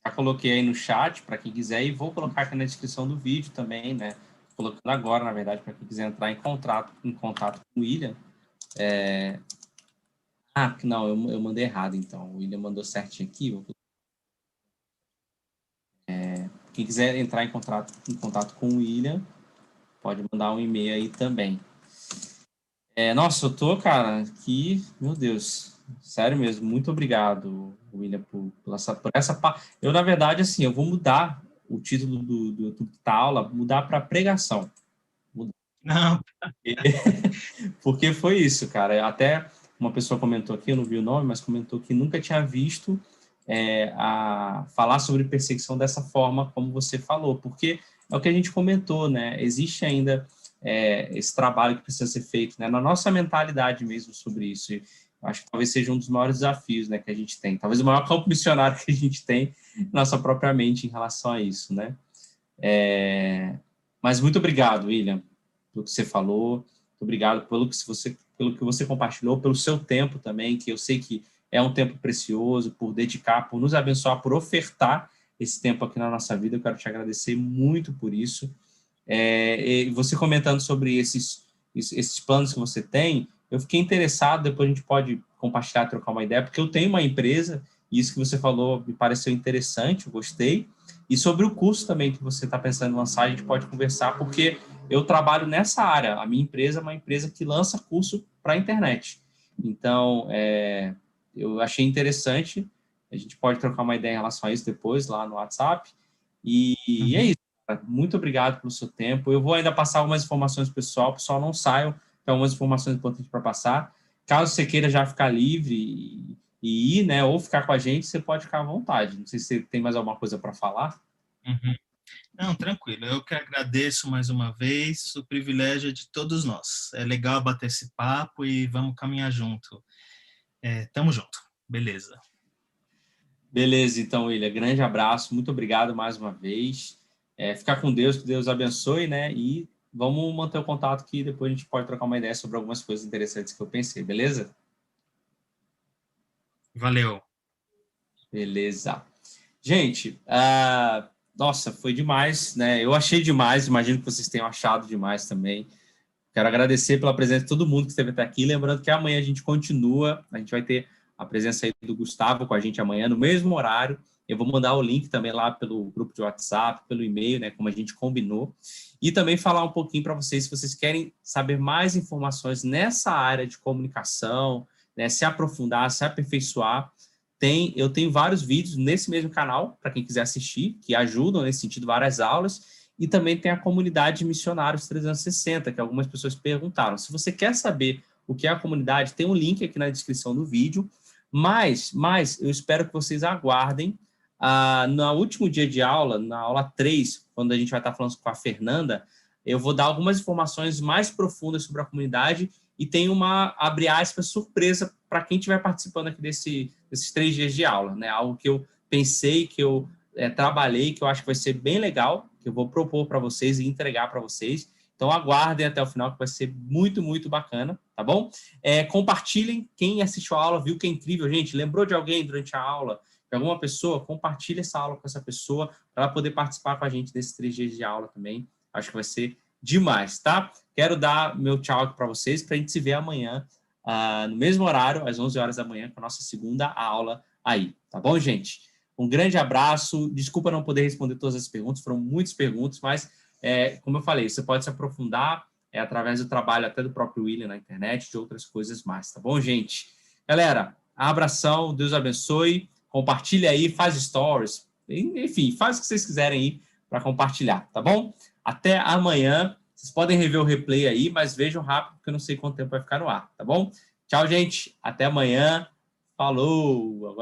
Já coloquei aí no chat para quem quiser e vou colocar aqui na descrição do vídeo também, né? Colocando agora, na verdade, para quem quiser entrar em contato com o William. Não, eu mandei errado, então. O William mandou certinho aqui. Quem quiser entrar em contato com o William, pode mandar um e-mail aí também. Nossa, eu tô, cara, aqui, meu Deus, sério mesmo, muito obrigado, William, por essa parte. Eu, na verdade, assim, eu vou mudar o título do YouTube da aula, mudar para pregação. Não. Porque foi isso, cara. Até uma pessoa comentou aqui, eu não vi o nome, mas comentou que nunca tinha visto a falar sobre perseguição dessa forma como você falou, porque é o que a gente comentou, né? Existe ainda esse trabalho que precisa ser feito, né? Na nossa mentalidade mesmo sobre isso. E acho que talvez seja um dos maiores desafios, né, que a gente tem. Talvez o maior campo missionário que a gente tem na nossa própria mente em relação a isso, né? Mas muito obrigado, William, pelo que você falou. Muito obrigado pelo que você compartilhou, pelo seu tempo também, que eu sei que é um tempo precioso, por dedicar, por nos abençoar, por ofertar esse tempo aqui na nossa vida. Eu quero te agradecer muito por isso. E você comentando sobre esses planos que você tem, eu fiquei interessado, depois a gente pode compartilhar, trocar uma ideia, porque eu tenho uma empresa, e isso que você falou me pareceu interessante, eu gostei, e sobre o curso também que você está pensando em lançar, a gente pode conversar, porque eu trabalho nessa área, a minha empresa é uma empresa que lança curso para a internet. Então, eu achei interessante, a gente pode trocar uma ideia em relação a isso depois, lá no WhatsApp, e é isso. Muito obrigado pelo seu tempo. Eu vou ainda passar algumas informações para o pessoal não saiam, tem algumas informações importantes para passar. Caso você queira já ficar livre e ir, né, ou ficar com a gente, você pode ficar à vontade. Não sei se você tem mais alguma coisa para falar. Uhum. Não, tranquilo. Eu que agradeço mais uma vez. O privilégio é de todos nós. É legal bater esse papo e vamos caminhar junto. Tamo junto. Beleza. Beleza, então, William. Grande abraço. Muito obrigado mais uma vez. Ficar com Deus, que Deus abençoe, né? E vamos manter o contato que depois a gente pode trocar uma ideia sobre algumas coisas interessantes que eu pensei, beleza? Valeu. Beleza. Gente, nossa, foi demais, né? Eu achei demais, imagino que vocês tenham achado demais também. Quero agradecer pela presença de todo mundo que esteve até aqui. Lembrando que amanhã a gente continua, a gente vai ter a presença aí do Gustavo com a gente amanhã, no mesmo horário. Eu vou mandar o link também lá pelo grupo de WhatsApp, pelo e-mail, né, como a gente combinou. E também falar um pouquinho para vocês, se vocês querem saber mais informações nessa área de comunicação, né, se aprofundar, se aperfeiçoar, eu tenho vários vídeos nesse mesmo canal, para quem quiser assistir, que ajudam nesse sentido, várias aulas, e também tem a comunidade Missionários 360, que algumas pessoas perguntaram. Se você quer saber o que é a comunidade, tem um link aqui na descrição do vídeo, mas eu espero que vocês aguardem no último dia de aula, na aula 3, quando a gente vai estar falando com a Fernanda, eu vou dar algumas informações mais profundas sobre a comunidade e tem uma, abre aspas, surpresa para quem estiver participando aqui desses 3 dias de aula, né? Algo que eu pensei, que eu trabalhei, que eu acho que vai ser bem legal, que eu vou propor para vocês e entregar para vocês. Então, aguardem até o final, que vai ser muito, muito bacana, tá bom? Compartilhem, quem assistiu a aula, viu que é incrível, gente, lembrou de alguém durante a aula, de alguma pessoa, compartilhe essa aula com essa pessoa, para ela poder participar com a gente desses 3 dias de aula também. Acho que vai ser demais, tá? Quero dar meu tchau aqui para vocês, para a gente se ver amanhã, no mesmo horário, às 11 horas da manhã, com a nossa segunda aula aí, tá bom, gente? Um grande abraço, desculpa não poder responder todas as perguntas, foram muitas perguntas, mas, como eu falei, você pode se aprofundar através do trabalho até do próprio William na internet, de outras coisas mais, tá bom, gente? Galera, abração, Deus abençoe, compartilha aí, faz stories, enfim, faz o que vocês quiserem aí para compartilhar, tá bom? Até amanhã. Vocês podem rever o replay aí, mas vejam rápido, porque eu não sei quanto tempo vai ficar no ar, tá bom? Tchau, gente. Até amanhã. Falou!